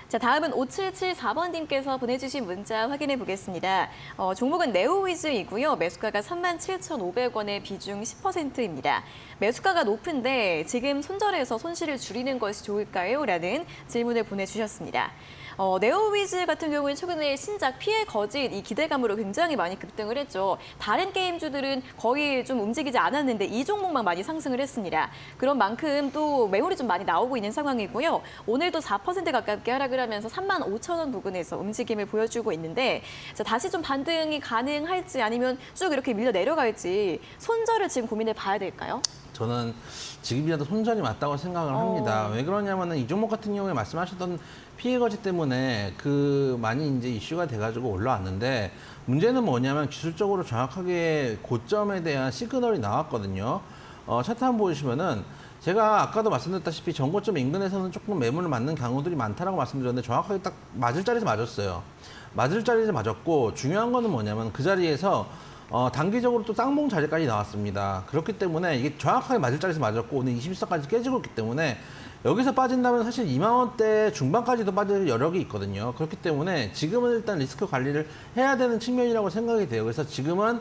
자, 다음은 5774번님께서 보내주신 문자 확인해 보겠습니다. 종목은 네오위즈이고요. 매수가가 37,500원의 비중 10%입니다. 매수가가 높은데 지금 손절해서 손실을 줄이는 것이 좋을까요? 라는 질문을 보내주셨습니다. 네오위즈 같은 경우는 최근에 신작 피해 거짓 이 기대감으로 굉장히 많이 급등을 했죠. 다른 게임주들은 거의 좀 움직이지 않았는데 이 종목만 많이 상승을 했습니다. 그런 만큼 또 매물이 좀 많이 나오고 있는 상황이고요. 오늘도 4% 가깝게 하락을 하면서 35,000원 부근에서 움직임을 보여주고 있는데 자, 다시 좀 반등이 가능할지 아니면 쭉 이렇게 밀려 내려갈지 손절을 지금 고민해 봐야 될까요? 저는 지금이라도 손절이 맞다고 생각을 합니다. 왜 그러냐면은 이 종목 같은 경우에 말씀하셨던 피해 거짓 때문에 많이 이제 이슈가 돼가지고 올라왔는데 문제는 뭐냐면 기술적으로 정확하게 고점에 대한 시그널이 나왔거든요. 차트 한번 보시면은 제가 아까도 말씀드렸다시피 전고점 인근에서는 조금 매물을 맞는 경우들이 많다라고 말씀드렸는데 정확하게 딱 맞을 자리에서 맞았어요. 맞을 자리에서 맞았고 중요한 거는 뭐냐면 그 자리에서 단기적으로 또 쌍봉 자리까지 나왔습니다. 그렇기 때문에 이게 정확하게 맞을 자리에서 맞았고 오늘 21선까지 깨지고 있기 때문에 여기서 빠진다면 사실 2만 원대 중반까지도 빠질 여력이 있거든요. 그렇기 때문에 지금은 일단 리스크 관리를 해야 되는 측면이라고 생각이 돼요. 그래서 지금은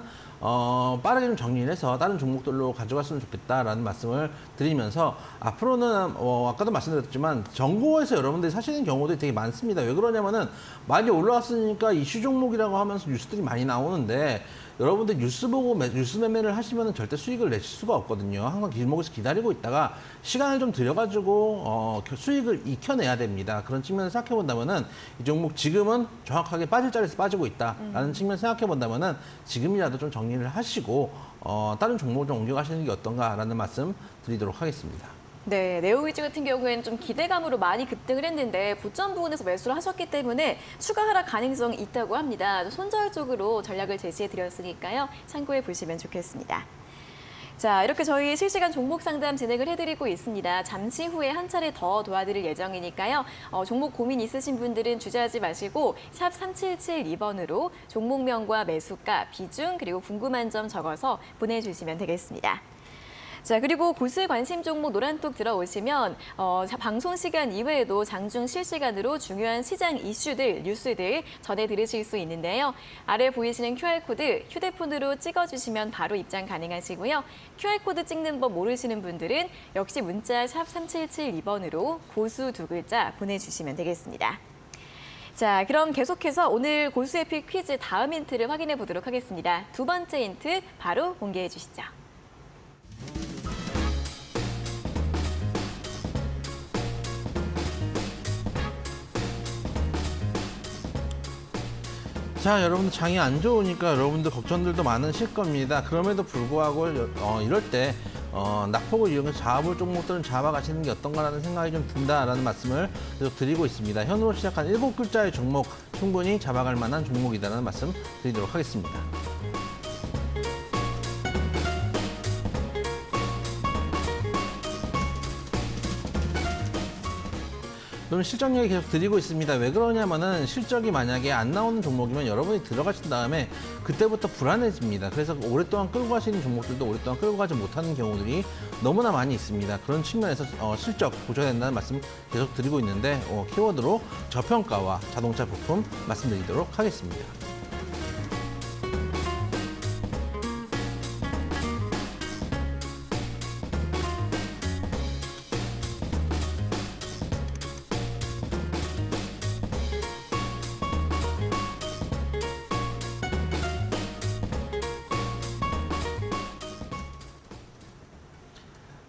빠르게 좀 정리를 해서 다른 종목들로 가져갔으면 좋겠다라는 말씀을 드리면서 앞으로는 아까도 말씀드렸지만 정고에서 여러분들이 사시는 경우들이 되게 많습니다. 왜 그러냐면은 많이 올라왔으니까 이슈 종목이라고 하면서 뉴스들이 많이 나오는데 여러분들 뉴스 보고 뉴스 매매를 하시면 절대 수익을 내실 수가 없거든요. 항상 길목에서 기다리고 있다가 시간을 좀 들여가지고 수익을 익혀내야 됩니다. 그런 측면을 생각해 본다면은 이 종목 지금은 정확하게 빠질 자리에서 빠지고 있다라는 측면을 생각해 본다면은 지금이라도 좀 정리를 하시고 다른 종목을 좀 옮겨가시는 게 어떤가라는 말씀 드리도록 하겠습니다. 네, 네오위즈 같은 경우에는 좀 기대감으로 많이 급등을 했는데 고점 부분에서 매수를 하셨기 때문에 추가 하락 가능성이 있다고 합니다. 손절 쪽으로 전략을 제시해 드렸으니까요. 참고해 보시면 좋겠습니다. 자, 이렇게 저희 실시간 종목 상담 진행을 해드리고 있습니다. 잠시 후에 한 차례 더 도와드릴 예정이니까요. 종목 고민 있으신 분들은 주저하지 마시고 샵 3772번으로 종목명과 매수가, 비중 그리고 궁금한 점 적어서 보내주시면 되겠습니다. 자, 그리고 고수의 관심 종목 노란톡 들어오시면 방송 시간 이외에도 장중 실시간으로 중요한 시장 이슈들, 뉴스들 전해 들으실 수 있는데요. 아래 보이시는 QR코드 휴대폰으로 찍어주시면 바로 입장 가능하시고요. QR코드 찍는 법 모르시는 분들은 역시 문자 샵 3772번으로 고수 두 글자 보내주시면 되겠습니다. 자, 그럼 계속해서 오늘 고수의 픽 퀴즈 다음 힌트를 확인해 보도록 하겠습니다. 두 번째 힌트 바로 공개해 주시죠. 자, 여러분들 장이 안 좋으니까 여러분들 걱정들도 많으실 겁니다. 그럼에도 불구하고 이럴 때 낙폭을 이용해서 잡아볼 종목들은 잡아가시는 게 어떤가라는 생각이 좀 든다라는 말씀을 계속 드리고 있습니다. 현으로 시작한 7글자의 종목 충분히 잡아갈 만한 종목이다라는 말씀 드리도록 하겠습니다. 그럼 실적력이 계속 드리고 있습니다. 왜 그러냐면은 실적이 만약에 안 나오는 종목이면 여러분이 들어가신 다음에 그때부터 불안해집니다. 그래서 오랫동안 끌고 가시는 종목들도 오랫동안 끌고 가지 못하는 경우들이 너무나 많이 있습니다. 그런 측면에서 실적 보셔야 된다는 말씀 계속 드리고 있는데 키워드로 저평가와 자동차 부품 말씀드리도록 하겠습니다.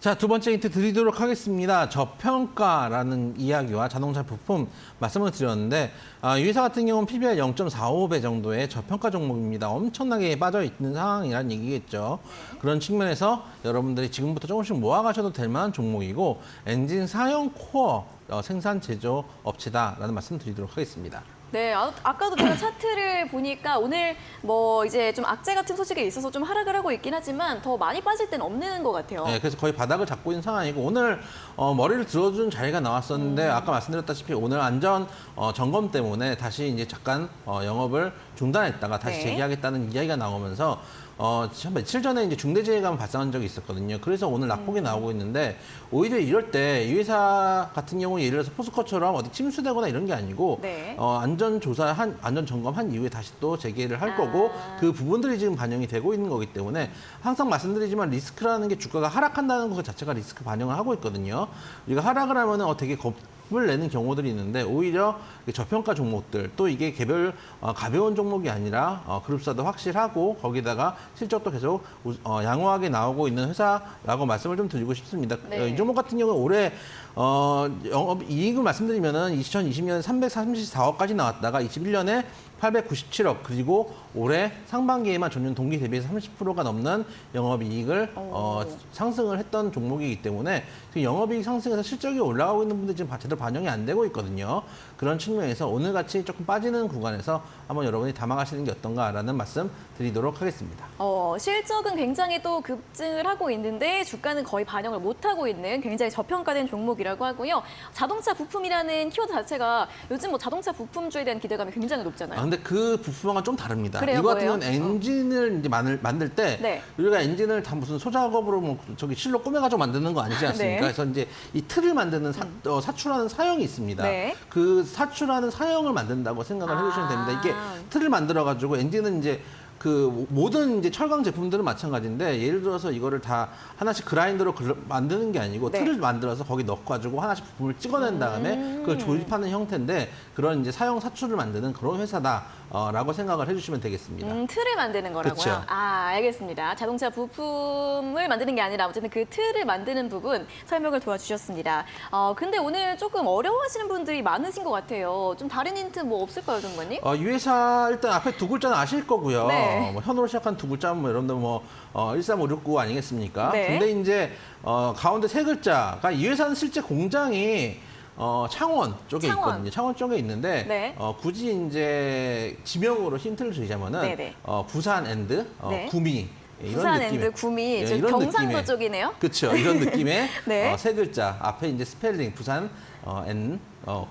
자, 두 번째 힌트 드리도록 하겠습니다. 저평가라는 이야기와 자동차 부품 말씀을 드렸는데 이 회사 같은 경우는 PBR 0.45배 정도의 저평가 종목입니다. 엄청나게 빠져 있는 상황이라는 얘기겠죠. 그런 측면에서 여러분들이 지금부터 조금씩 모아가셔도 될 만한 종목이고 엔진 사용 코어 생산 제조 업체다라는 말씀 드리도록 하겠습니다. 네, 아까도 제가 차트를 보니까 오늘 뭐 이제 좀 악재 같은 소식에 있어서 좀 하락을 하고 있긴 하지만 더 많이 빠질 때는 없는 것 같아요. 네, 그래서 거의 바닥을 잡고 있는 상황이고 오늘 머리를 들어준 자리가 나왔었는데 아까 말씀드렸다시피 오늘 안전 점검 때문에 다시 이제 잠깐 영업을 중단했다가 다시 네. 재개하겠다는 이야기가 나오면서 참 며칠 전에 이제 중대재해가 발생한 적이 있었거든요. 그래서 오늘 낙폭이 나오고 있는데 오히려 이럴 때 이 회사 같은 경우 예를 들어서 포스코처럼 어디 침수되거나 이런 게 아니고 네. 안전 점검한 이후에 다시 또 재개를 할 거고 그 부분들이 지금 반영이 되고 있는 거기 때문에 항상 말씀드리지만 리스크라는 게 주가가 하락한다는 것 자체가 리스크 반영을 하고 있거든요. 우리가 하락을 하면은 되게 겁을 내는 경우들이 있는데 오히려 저평가 종목들 또 이게 개별 가벼운 종목이 아니라 그룹사도 확실하고 거기다가 실적도 계속 양호하게 나오고 있는 회사라고 말씀을 좀 드리고 싶습니다. 네. 이 종목 같은 경우는 올해 영업 이익을 말씀드리면은 2020년에 334억까지 나왔다가 21년에 897억 그리고 올해 상반기에만 전년 동기 대비해서 30%가 넘는 영업이익을 상승을 했던 종목이기 때문에 지금 영업이익 상승해서 실적이 올라가고 있는 분들 지금 제대로 반영이 안 되고 있거든요. 그런 측면에서 오늘같이 조금 빠지는 구간에서 한번 여러분이 담아가시는 게 어떤가라는 말씀 드리도록 하겠습니다. 실적은 굉장히 또 급증을 하고 있는데 주가는 거의 반영을 못하고 있는 굉장히 저평가된 종목이라고 하고요. 자동차 부품이라는 키워드 자체가 요즘 뭐 자동차 부품주에 대한 기대감이 굉장히 높잖아요. 근데 그 부품과 좀 다릅니다. 그래요? 이거 같은 뭐예요? 경우는 엔진을 이제 만들 때 네. 우리가 엔진을 다 무슨 소작업으로 뭐 저기 실로 꼬매가지고 만드는 거 아니지 않습니까? 네. 그래서 이제 이 틀을 만드는 사출하는 사형이 있습니다. 네. 그 사출하는 사형을 만든다고 생각을 해주시면 됩니다. 이게 틀을 만들어가지고 엔진은 이제 그 모든 이제 철강 제품들은 마찬가지인데 예를 들어서 이거를 다 하나씩 그라인더로 만드는 게 아니고 네. 틀을 만들어서 거기 넣어가지고 하나씩 부품을 찍어낸 다음에 그걸 조립하는 형태인데 그런 이제 사형 사출을 만드는 그런 회사다라고 생각을 해주시면 되겠습니다. 틀을 만드는 거라고요? 그쵸. 알겠습니다. 자동차 부품을 만드는 게 아니라 어쨌든 그 틀을 만드는 부분 설명을 도와주셨습니다. 근데 오늘 조금 어려워하시는 분들이 많으신 것 같아요. 좀 다른 힌트 뭐 없을까요, 정관님? 이 회사 일단 앞에 두 글자는 아실 거고요. 네. 뭐 현으로 시작한 두 글자면 뭐 여러분들 뭐 13569 아니겠습니까? 네. 근데 이제 가운데 세 글자가 이 회사는 실제 공장이 창원 쪽에 창원. 있거든요. 창원 쪽에 있는데 네. 굳이 이제 지명으로 힌트를 드리자면은 네네. 부산 앤드 네. 구미 이런 부산 느낌의 앤드 구미, 예, 저 이런 경상도 느낌의- 쪽이네요. 그렇죠. 이런 느낌의 네. 세 글자 앞에 이제 스펠링 부산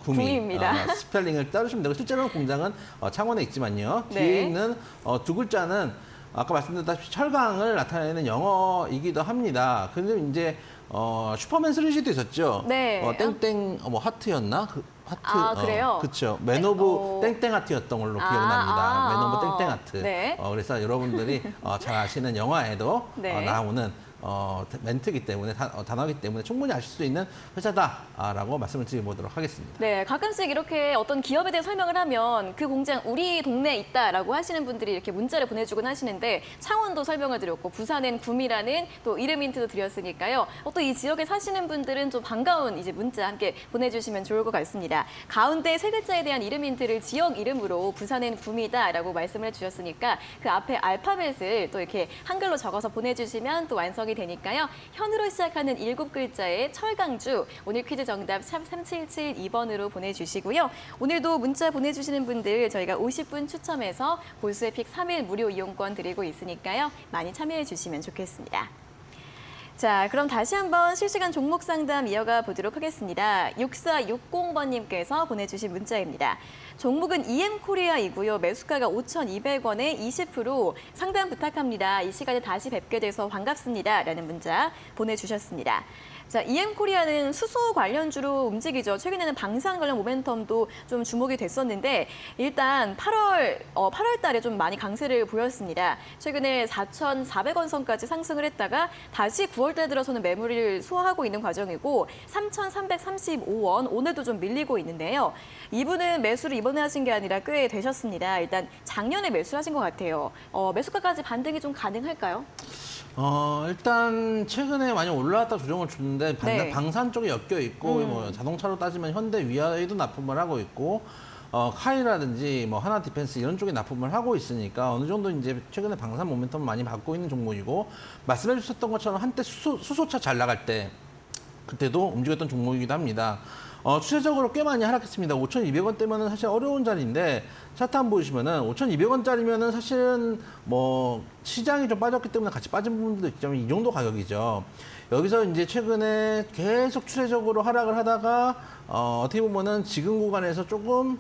구미 구미입니다. 스펠링을 따르시면 되고 실제로는 공장은 창원에 있지만요. 네. 뒤에 있는 두 글자는 아까 말씀드렸다시피 철강을 나타내는 영어이기도 합니다. 근데 이제 슈퍼맨 3G도 있었죠. 네. 땡땡 뭐 하트였나? 하트. 그래요? 그렇죠. 맨 오브 땡땡 하트였던 걸로 기억납니다. 맨 오브 땡땡 하트. 네. 그래서 여러분들이 잘 아시는 영화에도 네. 나오는 멘트이기 때문에 단어이기 때문에 충분히 아실 수 있는 회사다라고 말씀을 드려보도록 하겠습니다. 네, 가끔씩 이렇게 어떤 기업에 대해 설명을 하면 그 공장 우리 동네에 있다라고 하시는 분들이 이렇게 문자를 보내주곤 하시는데 창원도 설명을 드렸고 부산엔 구미라는 또 이름 힌트도 드렸으니까요. 또 이 지역에 사시는 분들은 좀 반가운 이제 문자 함께 보내주시면 좋을 것 같습니다. 가운데 세 글자에 대한 이름 힌트를 지역 이름으로 부산엔 구미다라고 말씀을 해주셨으니까 그 앞에 알파벳을 또 이렇게 한글로 적어서 보내주시면 또 완성이 되니까요. 현으로 시작하는 7글자의 철강주 오늘 퀴즈 정답 샵 3772번으로 보내주시고요. 오늘도 문자 보내주시는 분들 저희가 50분 추첨해서 보수의픽 3일 무료 이용권 드리고 있으니까요. 많이 참여해 주시면 좋겠습니다. 자, 그럼 다시 한번 실시간 종목 상담 이어가 보도록 하겠습니다. 6460번님께서 보내주신 문자입니다. 종목은 EM코리아이고요. 매수가가 5,200원에 20% 상담 부탁합니다. 이 시간에 다시 뵙게 돼서 반갑습니다. 라는 문자 보내주셨습니다. 자, EM코리아는 수소 관련주로 움직이죠. 최근에는 방산 관련 모멘텀도 좀 주목이 됐었는데 일단 8월 달에 좀 많이 강세를 보였습니다. 최근에 4,400원 선까지 상승을 했다가 다시 9월 달 들어서는 매물을 소화하고 있는 과정이고 3,335원 오늘도 좀 밀리고 있는데요. 이분은 매수를 이번에 하신 게 아니라 꽤 되셨습니다. 일단 작년에 매수하신 것 같아요. 매수가까지 반등이 좀 가능할까요? 일단 최근에 많이 올라왔다 조정을 줬는데 네. 방산 쪽에 엮여 있고 뭐 자동차로 따지면 현대 위아에도 납품을 하고 있고 카이라든지 뭐 하나 디펜스 이런 쪽에 납품을 하고 있으니까 어느 정도 이제 최근에 방산 모멘텀을 많이 받고 있는 종목이고 말씀해 주셨던 것처럼 한때 수소차 잘 나갈 때 그때도 움직였던 종목이기도 합니다. 추세적으로 꽤 많이 하락했습니다. 5,200원대면은 사실 어려운 자리인데 차트 한번 보시면은 5,200원짜리면은 사실은 뭐 시장이 좀 빠졌기 때문에 같이 빠진 부분들도 있지만 이 정도 가격이죠. 여기서 이제 최근에 계속 추세적으로 하락을 하다가 어떻게 보면은 지금 구간에서 조금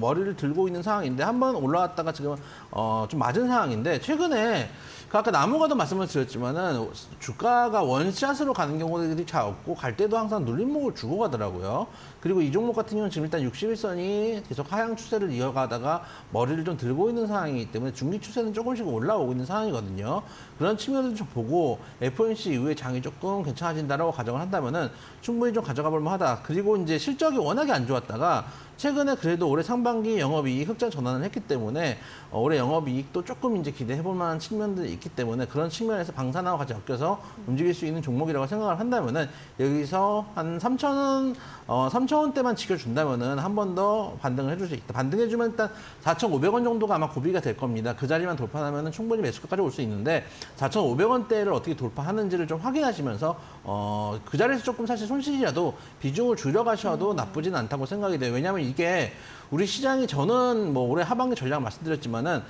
머리를 들고 있는 상황인데 한번 올라왔다가 지금 좀 맞은 상황인데 최근에 그 아까 나무가도 말씀을 드렸지만은 주가가 원샷으로 가는 경우들이 잘 없고 갈 때도 항상 눌림목을 주고 가더라고요. 그리고 이 종목 같은 경우는 지금 일단 61선이 계속 하향 추세를 이어가다가 머리를 좀 들고 있는 상황이기 때문에 중기 추세는 조금씩 올라오고 있는 상황이거든요. 그런 측면을 좀 보고 FOMC 이후에 장이 조금 괜찮아진다라고 가정을 한다면은 충분히 좀 가져가 볼 만하다. 그리고 이제 실적이 워낙에 안 좋았다가 최근에 그래도 올해 상반기 영업이익 흑자 전환을 했기 때문에 올해 영업이익도 조금 이제 기대해 볼 만한 측면들이 있기 때문에 그런 측면에서 방산하고 같이 엮여서 움직일 수 있는 종목이라고 생각을 한다면은 여기서 한 3,000원, 3,000원대만 지켜준다면은 한 번 더 반등을 해줄 수 있다. 반등해주면 일단 4,500원 정도가 아마 고비가 될 겁니다. 그 자리만 돌파하면은 충분히 매수가까지 올 수 있는데 4,500원대를 어떻게 돌파하는지를 좀 확인하시면서 그 자리에서 조금 사실 손실이라도 비중을 줄여가셔도 나쁘진 않다고 생각이 돼요. 왜냐하면 이게 우리 시장이 저는 뭐 올해 하반기 전략 말씀드렸지만은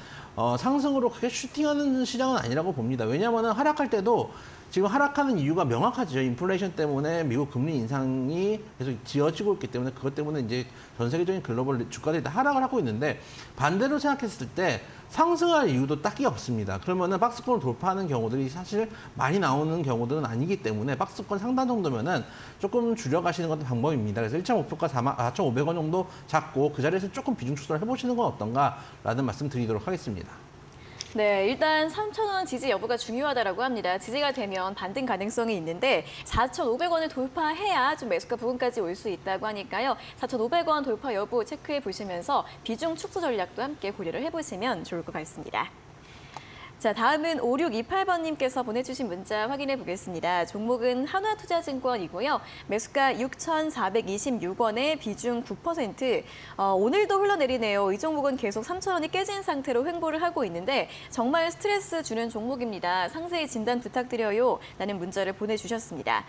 상승으로 크게 슈팅하는 시장은 아니라고 봅니다. 왜냐하면 하락할 때도 지금 하락하는 이유가 명확하죠. 인플레이션 때문에 미국 금리 인상이 계속 지어지고 있기 때문에 그것 때문에 이제 전 세계적인 글로벌 주가들이 다 하락을 하고 있는데 반대로 생각했을 때 상승할 이유도 딱히 없습니다. 그러면은 박스권을 돌파하는 경우들이 사실 많이 나오는 경우들은 아니기 때문에 박스권 상단 정도면은 조금 줄여가시는 것도 방법입니다. 그래서 1차 목표가 4,500원 정도 잡고 그 자리에서 조금 비중 축소를 해보시는 건 어떤가라는 말씀 드리도록 하겠습니다. 네, 일단 3,000원 지지 여부가 중요하다라고 합니다. 지지가 되면 반등 가능성이 있는데 4,500원을 돌파해야 좀 매수가 부근까지 올 수 있다고 하니까요. 4,500원 돌파 여부 체크해 보시면서 비중 축소 전략도 함께 고려를 해보시면 좋을 것 같습니다. 자, 다음은 5628번님께서 보내주신 문자 확인해 보겠습니다. 종목은 한화투자증권이고요. 매수가 6,426원에 비중 9%. 오늘도 흘러내리네요. 이 종목은 계속 3,000원이 깨진 상태로 횡보를 하고 있는데 정말 스트레스 주는 종목입니다. 상세히 진단 부탁드려요. 라는 문자를 보내주셨습니다.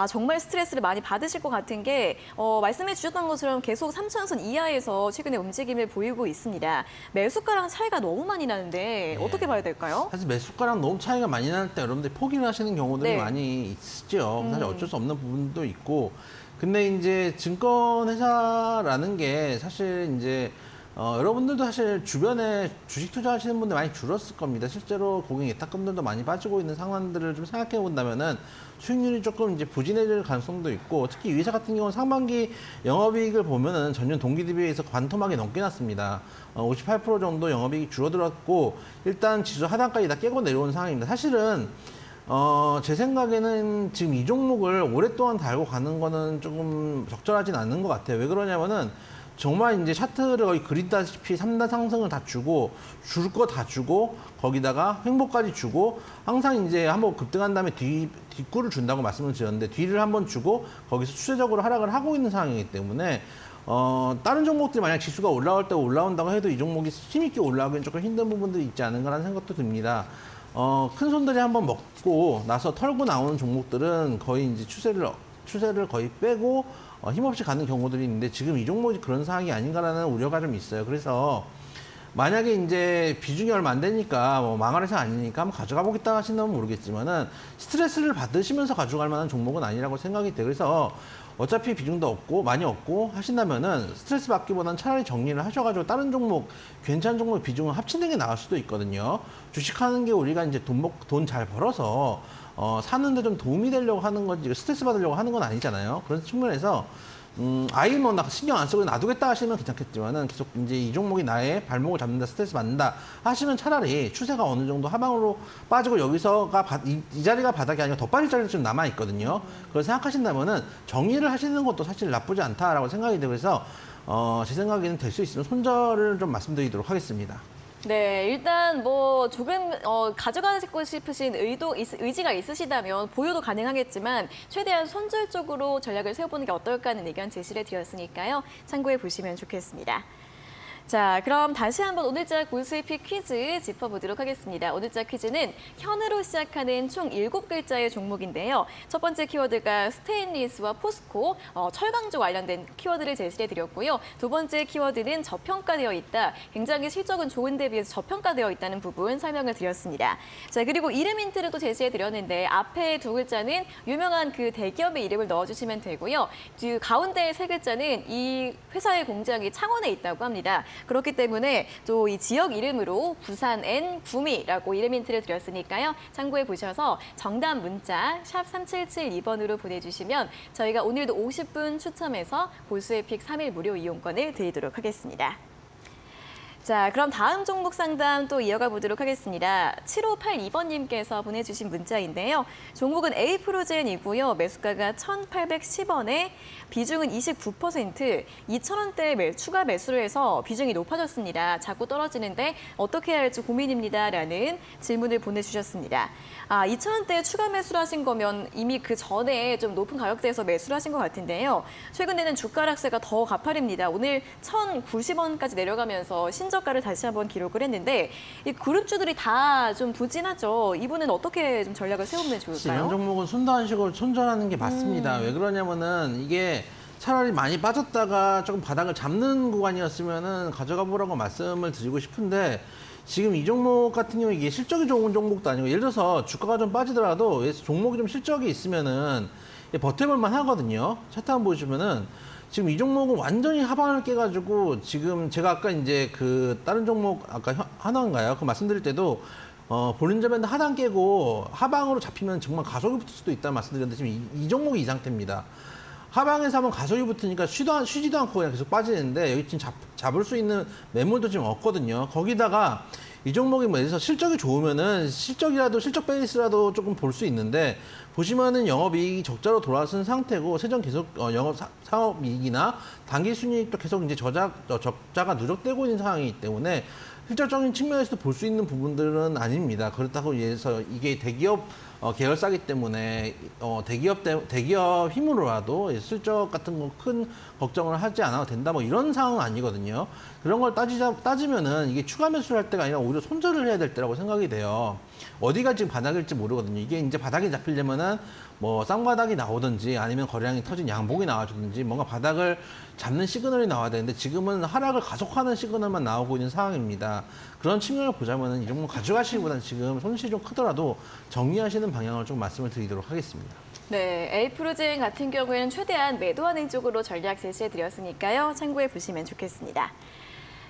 정말 스트레스를 많이 받으실 것 같은 게 말씀해 주셨던 것처럼 계속 3,000선 이하에서 최근에 움직임을 보이고 있습니다. 매수가랑 차이가 너무 많이 나는데 어떻게 봐야 될까요? 사실 매수가랑 너무 차이가 많이 날 때 여러분들이 포기를 하시는 경우들이 네. 많이 있죠. 사실 어쩔 수 없는 부분도 있고. 근데 이제 증권회사라는 게 사실 이제 여러분들도 사실 주변에 주식 투자하시는 분들 많이 줄었을 겁니다. 실제로 고객 예탁금들도 많이 빠지고 있는 상황들을 좀 생각해 본다면은 수익률이 조금 이제 부진해질 가능성도 있고 특히 이 회사 같은 경우는 상반기 영업이익을 보면은 전년 동기 대비해서 관통하게 넘게 났습니다. 58% 정도 영업이익이 줄어들었고 일단 지수 하단까지 다 깨고 내려온 상황입니다. 사실은 제 생각에는 지금 이 종목을 오랫동안 달고 가는 거는 조금 적절하진 않는 것 같아요. 왜 그러냐면은 정말 이제 차트를 거의 그리다시피 3단 상승을 다 주고 줄 거 다 주고 거기다가 횡보까지 주고 항상 이제 한번 급등한 다음에 뒷구를 준다고 말씀을 드렸는데 뒤를 한번 주고 거기서 추세적으로 하락을 하고 있는 상황이기 때문에 다른 종목들이 만약 지수가 올라올 때 올라온다고 해도 이 종목이 힘있게 올라가기는 조금 힘든 부분들이 있지 않은가라는 생각도 듭니다. 큰 손들이 한번 먹고 나서 털고 나오는 종목들은 거의 이제 추세를 거의 빼고 힘없이 가는 경우들이 있는데 지금 이 종목이 그런 상황이 아닌가라는 우려가 좀 있어요. 그래서 만약에 이제 비중이 얼마 안 되니까 뭐 망할 회사 아니니까 한번 가져가 보겠다 하신다면 모르겠지만은 스트레스를 받으시면서 가져갈 만한 종목은 아니라고 생각이 돼요. 그래서 어차피 비중도 없고 많이 없고 하신다면은 스트레스 받기보다는 차라리 정리를 하셔가지고 다른 종목 괜찮은 종목 비중을 합치는 게 나을 수도 있거든요. 주식하는 게 우리가 이제 돈 잘 벌어서 사는데 좀 도움이 되려고 하는 거지 스트레스 받으려고 하는 건 아니잖아요. 그런 측면에서 아예 뭐 나 신경 안 쓰고 놔두겠다 하시면 괜찮겠지만은 계속 이제 이 종목이 나의 발목을 잡는다 스트레스 받는다 하시면 차라리 추세가 어느 정도 하방으로 빠지고 여기서가 이 자리가 바닥이 아니라 더 빠질 자리가 좀 남아 있거든요. 그걸 생각하신다면은 정리를 하시는 것도 사실 나쁘지 않다라고 생각이 되고 그래서 제 생각에는 될 수 있으면 손절을 좀 말씀드리도록 하겠습니다. 네, 일단 뭐 조금 가져가고 싶으신 의지가 있으시다면 보유도 가능하겠지만 최대한 손절 쪽으로 전략을 세워보는 게 어떨까 하는 의견 제시를 드렸으니까요. 참고해 보시면 좋겠습니다. 자, 그럼 다시 한번 오늘자 골수익 퀴즈 짚어보도록 하겠습니다. 오늘자 퀴즈는 현으로 시작하는 총 7글자의 종목인데요. 첫 번째 키워드가 스테인리스와 포스코, 철강조 관련된 키워드를 제시해드렸고요. 두 번째 키워드는 저평가되어 있다. 굉장히 실적은 좋은데 비해서 저평가되어 있다는 부분 설명을 드렸습니다. 자, 그리고 이름 힌트를 또 제시해드렸는데 앞에 두 글자는 유명한 그 대기업의 이름을 넣어주시면 되고요. 뒤 가운데 세 글자는 이 회사의 공장이 창원에 있다고 합니다. 그렇기 때문에 또 이 지역 이름으로 부산 N 구미라고 이름 힌트를 드렸으니까요. 참고해 보셔서 정답 문자 샵 3772번으로 보내주시면 저희가 오늘도 50분 추첨해서 골수의픽 3일 무료 이용권을 드리도록 하겠습니다. 자, 그럼 다음 종목 상담 또 이어가 보도록 하겠습니다. 7582번님께서 보내주신 문자인데요. 종목은 A프로젠이고요. 매수가가 1,810원에 비중은 29%, 2,000원대 추가 매수를 해서 비중이 높아졌습니다. 자꾸 떨어지는데 어떻게 해야 할지 고민입니다. 라는 질문을 보내주셨습니다. 2,000원대 추가 매수를 하신 거면 이미 그 전에 좀 높은 가격대에서 매수를 하신 것 같은데요. 최근에는 주가 하락세가 더 가파릅니다. 오늘 1,090원까지 내려가면서 신저가를 다시 한번 기록을 했는데 이 그룹주들이 다 좀 부진하죠. 이분은 어떻게 좀 전략을 세우면 좋을까요? 이런 종목은 순단식으로 손절하는 게 맞습니다. 왜 그러냐면은 이게 차라리 많이 빠졌다가 조금 바닥을 잡는 구간이었으면은 가져가 보라고 말씀을 드리고 싶은데 지금 이 종목 같은 경우 이게 실적이 좋은 종목도 아니고 예를 들어서 주가가 좀 빠지더라도 종목이 좀 실적이 있으면은 버텨볼만 하거든요. 차트 한번 보시면은 지금 이 종목은 완전히 하방을 깨가지고 지금 제가 아까 이제 그 다른 종목 아까 하나인가요? 그 말씀드릴 때도 볼린저 밴드 하단 깨고 하방으로 잡히면 정말 가속이 붙을 수도 있다는 말씀드렸는데 지금 이 종목이 이 상태입니다. 하방에서 한번 가속이 붙으니까 쉬지도 않고 그냥 계속 빠지는데 여기 지금 잡을 수 있는 매물도 지금 없거든요. 거기다가 이 종목이 뭐 예를 들어서 실적이 좋으면은 실적 베이스라도 조금 볼 수 있는데 보시면은 영업이익이 적자로 돌아선 상태고 세전 계속 사업이익이나 단기 순이익도 계속 이제 적자가 누적되고 있는 상황이기 때문에 실질적인 측면에서도 볼 수 있는 부분들은 아닙니다. 그렇다고 해서 이게 대기업 계열사기 때문에 대기업 힘으로라도 실적 같은 거 큰 걱정을 하지 않아도 된다 뭐 이런 상황은 아니거든요. 그런 걸 따지면은 이게 추가 매수를 할 때가 아니라 오히려 손절을 해야 될 때라고 생각이 돼요. 어디가 지금 바닥일지 모르거든요. 이게 이제 바닥이 잡히려면은 뭐 쌍바닥이 나오든지 아니면 거래량이 터진 양봉이 나와주든지 뭔가 바닥을 잡는 시그널이 나와야 되는데 지금은 하락을 가속하는 시그널만 나오고 있는 상황입니다. 그런 측면을 보자면은 이 종목 가져가시기보다는 지금 손실이 좀 크더라도 정리하시는 방향을 좀 말씀을 드리도록 하겠습니다. 네, A프로젠 같은 경우에는 최대한 매도하는 쪽으로 전략 제시해드렸으니까요. 참고해 보시면 좋겠습니다.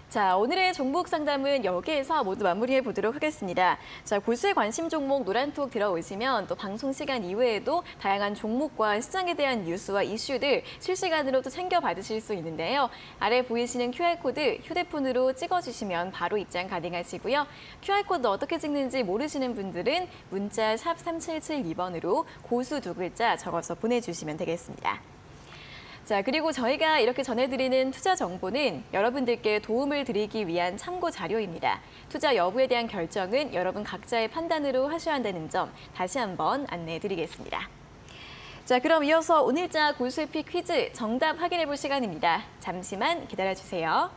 자, 오늘의 종목 상담은 여기에서 모두 마무리해 보도록 하겠습니다. 자, 골수의 관심 종목 노란톡 들어오시면 또 방송 시간 이외에도 다양한 종목과 시장에 대한 뉴스와 이슈들 실시간으로 또 챙겨 받으실 수 있는데요. 아래 보이시는 QR코드 휴대폰으로 찍어주시면 바로 입장 가능하시고요. QR코드 어떻게 찍는지 모르시는 분들은 문자 샵 3772번으로 고수 두 글자 적어서 보내주시면 되겠습니다. 자, 그리고 저희가 이렇게 전해드리는 투자 정보는 여러분들께 도움을 드리기 위한 참고 자료입니다. 투자 여부에 대한 결정은 여러분 각자의 판단으로 하셔야 한다는 점 다시 한번 안내해드리겠습니다. 자, 그럼 이어서 오늘자 골수의픽 퀴즈 정답 확인해 볼 시간입니다. 잠시만 기다려주세요.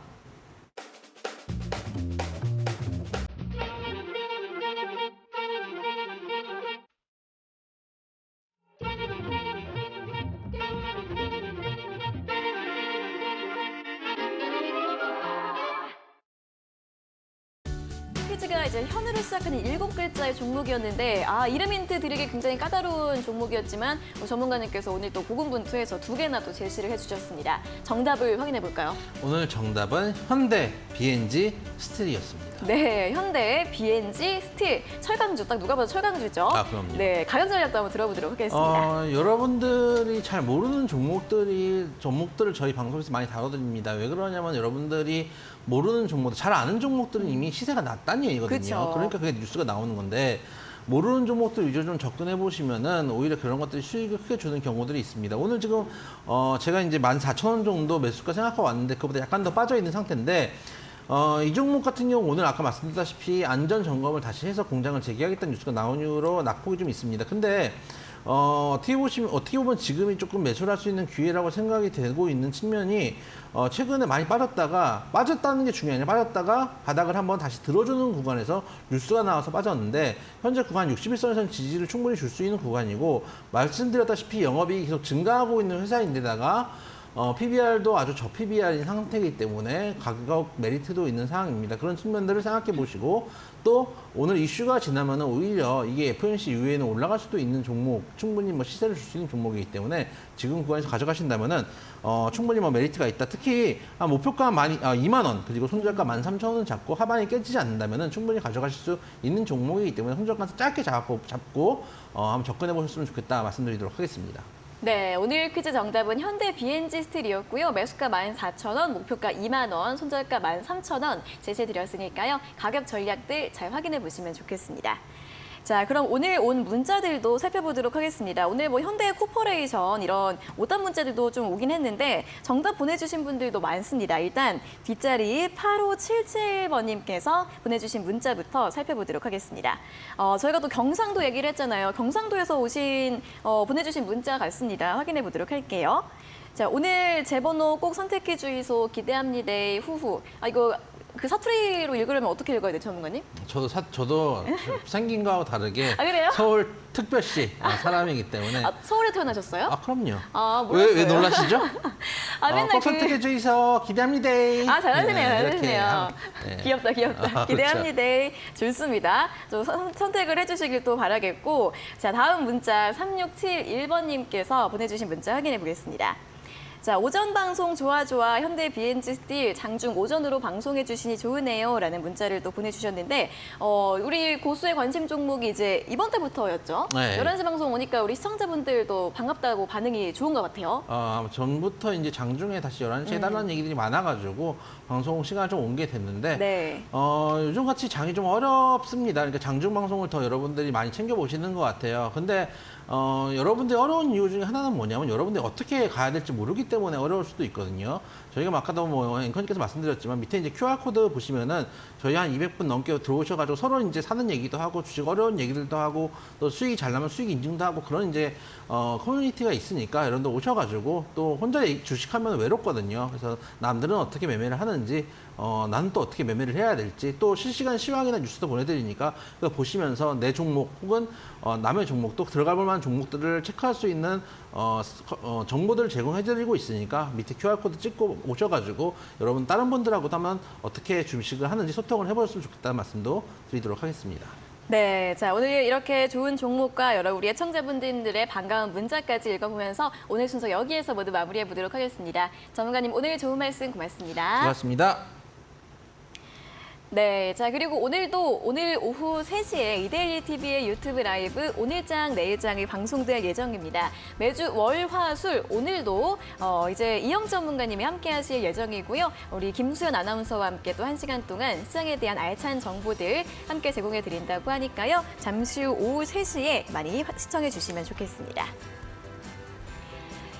퀴즈가 이제 현으로 시작하는 7글자의 종목이었는데 이름 힌트 드리기 굉장히 까다로운 종목이었지만 전문가님께서 오늘 또 고군분투해서 2개나 또 제시를 해주셨습니다. 정답을 확인해 볼까요? 오늘 정답은 현대 BNG 스틸이었습니다. 네, 현대 BNG 스틸 철강주 딱 누가 봐도 철강주죠. 그럼요. 네, 가격 전략도 한번 들어보도록 하겠습니다. 여러분들이 잘 모르는 종목들을 저희 방송에서 많이 다뤄드립니다. 왜 그러냐면 여러분들이 모르는 종목들, 잘 아는 종목들은 이미 시세가 낮다는 얘기거든요. 그쵸. 그러니까 그게 뉴스가 나오는 건데 모르는 종목들 위주로 좀 접근해 보시면은 오히려 그런 것들이 수익을 크게 주는 경우들이 있습니다. 오늘 지금 제가 이제 14,000원 정도 매수가 생각하고 왔는데 그보다 약간 더 빠져 있는 상태인데 이 종목 같은 경우 오늘 아까 말씀드렸다시피 안전 점검을 다시 해서 공장을 재개하겠다는 뉴스가 나온 이후로 낙폭이 좀 있습니다. 근데 어떻게 보면 지금이 조금 매수를 할 수 있는 기회라고 생각이 되고 있는 측면이 최근에 많이 빠졌다는 게 중요해. 빠졌다가 바닥을 한번 다시 들어주는 구간에서 뉴스가 나와서 빠졌는데 현재 구간 61선에서는 지지를 충분히 줄 수 있는 구간이고 말씀드렸다시피 영업이익이 계속 증가하고 있는 회사인데다가 PBR도 아주 저 PBR인 상태이기 때문에 가격 메리트도 있는 상황입니다. 그런 측면들을 생각해 보시고 또 오늘 이슈가 지나면 오히려 이게 FOMC 이후에는 올라갈 수도 있는 종목, 충분히 뭐 시세를 줄 수 있는 종목이기 때문에 지금 구간에서 가져가신다면은 충분히 뭐 메리트가 있다. 특히 목표가 2만 원 그리고 손절가 13,000원 잡고 하반이 깨지지 않는다면은 충분히 가져가실 수 있는 종목이기 때문에 손절가 짧게 잡고 한번 접근해 보셨으면 좋겠다 말씀드리도록 하겠습니다. 네, 오늘 퀴즈 정답은 현대 BNG 스틸이었고요. 매수가 14,000원, 목표가 2만 원, 손절가 13,000원 제시해드렸으니까요. 가격 전략들 잘 확인해 보시면 좋겠습니다. 자, 그럼 오늘 온 문자들도 살펴보도록 하겠습니다. 오늘 뭐 현대 코퍼레이션 이런 오답 문자들도 좀 오긴 했는데 정답 보내주신 분들도 많습니다. 일단 뒷자리 8577번님께서 보내주신 문자부터 살펴보도록 하겠습니다. 저희가 또 경상도 얘기를 했잖아요. 경상도에서 보내주신 문자 같습니다. 확인해 보도록 할게요. 자, 오늘 제 번호 꼭 선택해 주이소 기대합니다. 후후. 이거 그 사투리로 읽으려면 어떻게 읽어야 돼요, 전문가님? 저도 생긴 거하고 다르게 그래요? 서울 특별시 사람이기 때문에. 서울에 태어나셨어요? 그럼요. 몰랐어요. 왜 놀라시죠? 맨날 꼭 선택해 주이소 기대합니다. 잘하시네요, 이렇게 잘하시네요. 하면, 네. 귀엽다. 그렇죠. 기대합니다. 좋습니다. 좀 선택을 해주시길 또 바라겠고. 자, 다음 문자 3671번님께서 보내주신 문자 확인해 보겠습니다. 자, 오전 방송 좋아 현대 BNG 스틸 장중 오전으로 방송해 주시니 좋으네요 라는 문자를 또 보내주셨는데 우리 고수의 관심 종목이 이제 이번 달부터였죠. 네. 11시 방송 오니까 우리 시청자분들도 반갑다고 반응이 좋은 것 같아요. 전부터 이제 장중에 다시 11시에 해달라는 얘기들이 많아가지고 방송 시간을 좀 옮게 됐는데 네. 요즘같이 장이 좀 어렵습니다. 그러니까 장중 방송을 더 여러분들이 많이 챙겨보시는 것 같아요. 근데 여러분들이 어려운 이유 중에 하나는 뭐냐면 여러분들이 어떻게 가야 될지 모르기 때문에 어려울 수도 있거든요. 저희가 아까도 뭐 앵커님께서 말씀드렸지만 밑에 이제 QR코드 보시면은 저희 한 200분 넘게 들어오셔가지고 서로 이제 사는 얘기도 하고 주식 어려운 얘기들도 하고 또 수익이 잘 나면 수익 인증도 하고 그런 이제 커뮤니티가 있으니까 여러분들 오셔가지고 또 혼자 주식하면 외롭거든요. 그래서 남들은 어떻게 매매를 하는지 나는 또 어떻게 매매를 해야 될지 또 실시간 시황이나 뉴스도 보내드리니까 그거 보시면서 내 종목 혹은 남의 종목 또 들어가 볼 만한 종목들을 체크할 수 있는 정보들을 제공해드리고 있으니까 밑에 QR코드 찍고 오셔가지고 여러분 다른 분들하고도 한번 어떻게 주식을 하는지 소통을 해보셨으면 좋겠다는 말씀도 드리도록 하겠습니다. 네, 자 오늘 이렇게 좋은 종목과 여러 우리 애청자분들의 반가운 문자까지 읽어보면서 오늘 순서 여기에서 모두 마무리해 보도록 하겠습니다. 전문가님 오늘 좋은 말씀 고맙습니다. 고맙습니다. 네, 자 그리고 오늘 오후 3시에 이데일리 TV의 유튜브 라이브 오늘장 내일장이 방송될 예정입니다. 매주 월, 화, 술 오늘도 이제 이영 전문가님이 함께하실 예정이고요. 우리 김수연 아나운서와 함께 또 1시간 동안 시장에 대한 알찬 정보들 함께 제공해 드린다고 하니까요. 잠시 후 오후 3시에 많이 시청해 주시면 좋겠습니다.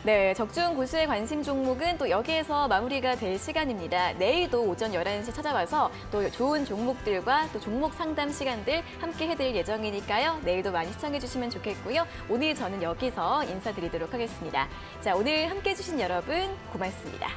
네, 적중 고수의 관심 종목은 또 여기에서 마무리가 될 시간입니다. 내일도 오전 11시 찾아와서 또 좋은 종목들과 또 종목 상담 시간들 함께 해드릴 예정이니까요. 내일도 많이 시청해 주시면 좋겠고요. 오늘 저는 여기서 인사드리도록 하겠습니다. 자, 오늘 함께 해주신 여러분 고맙습니다.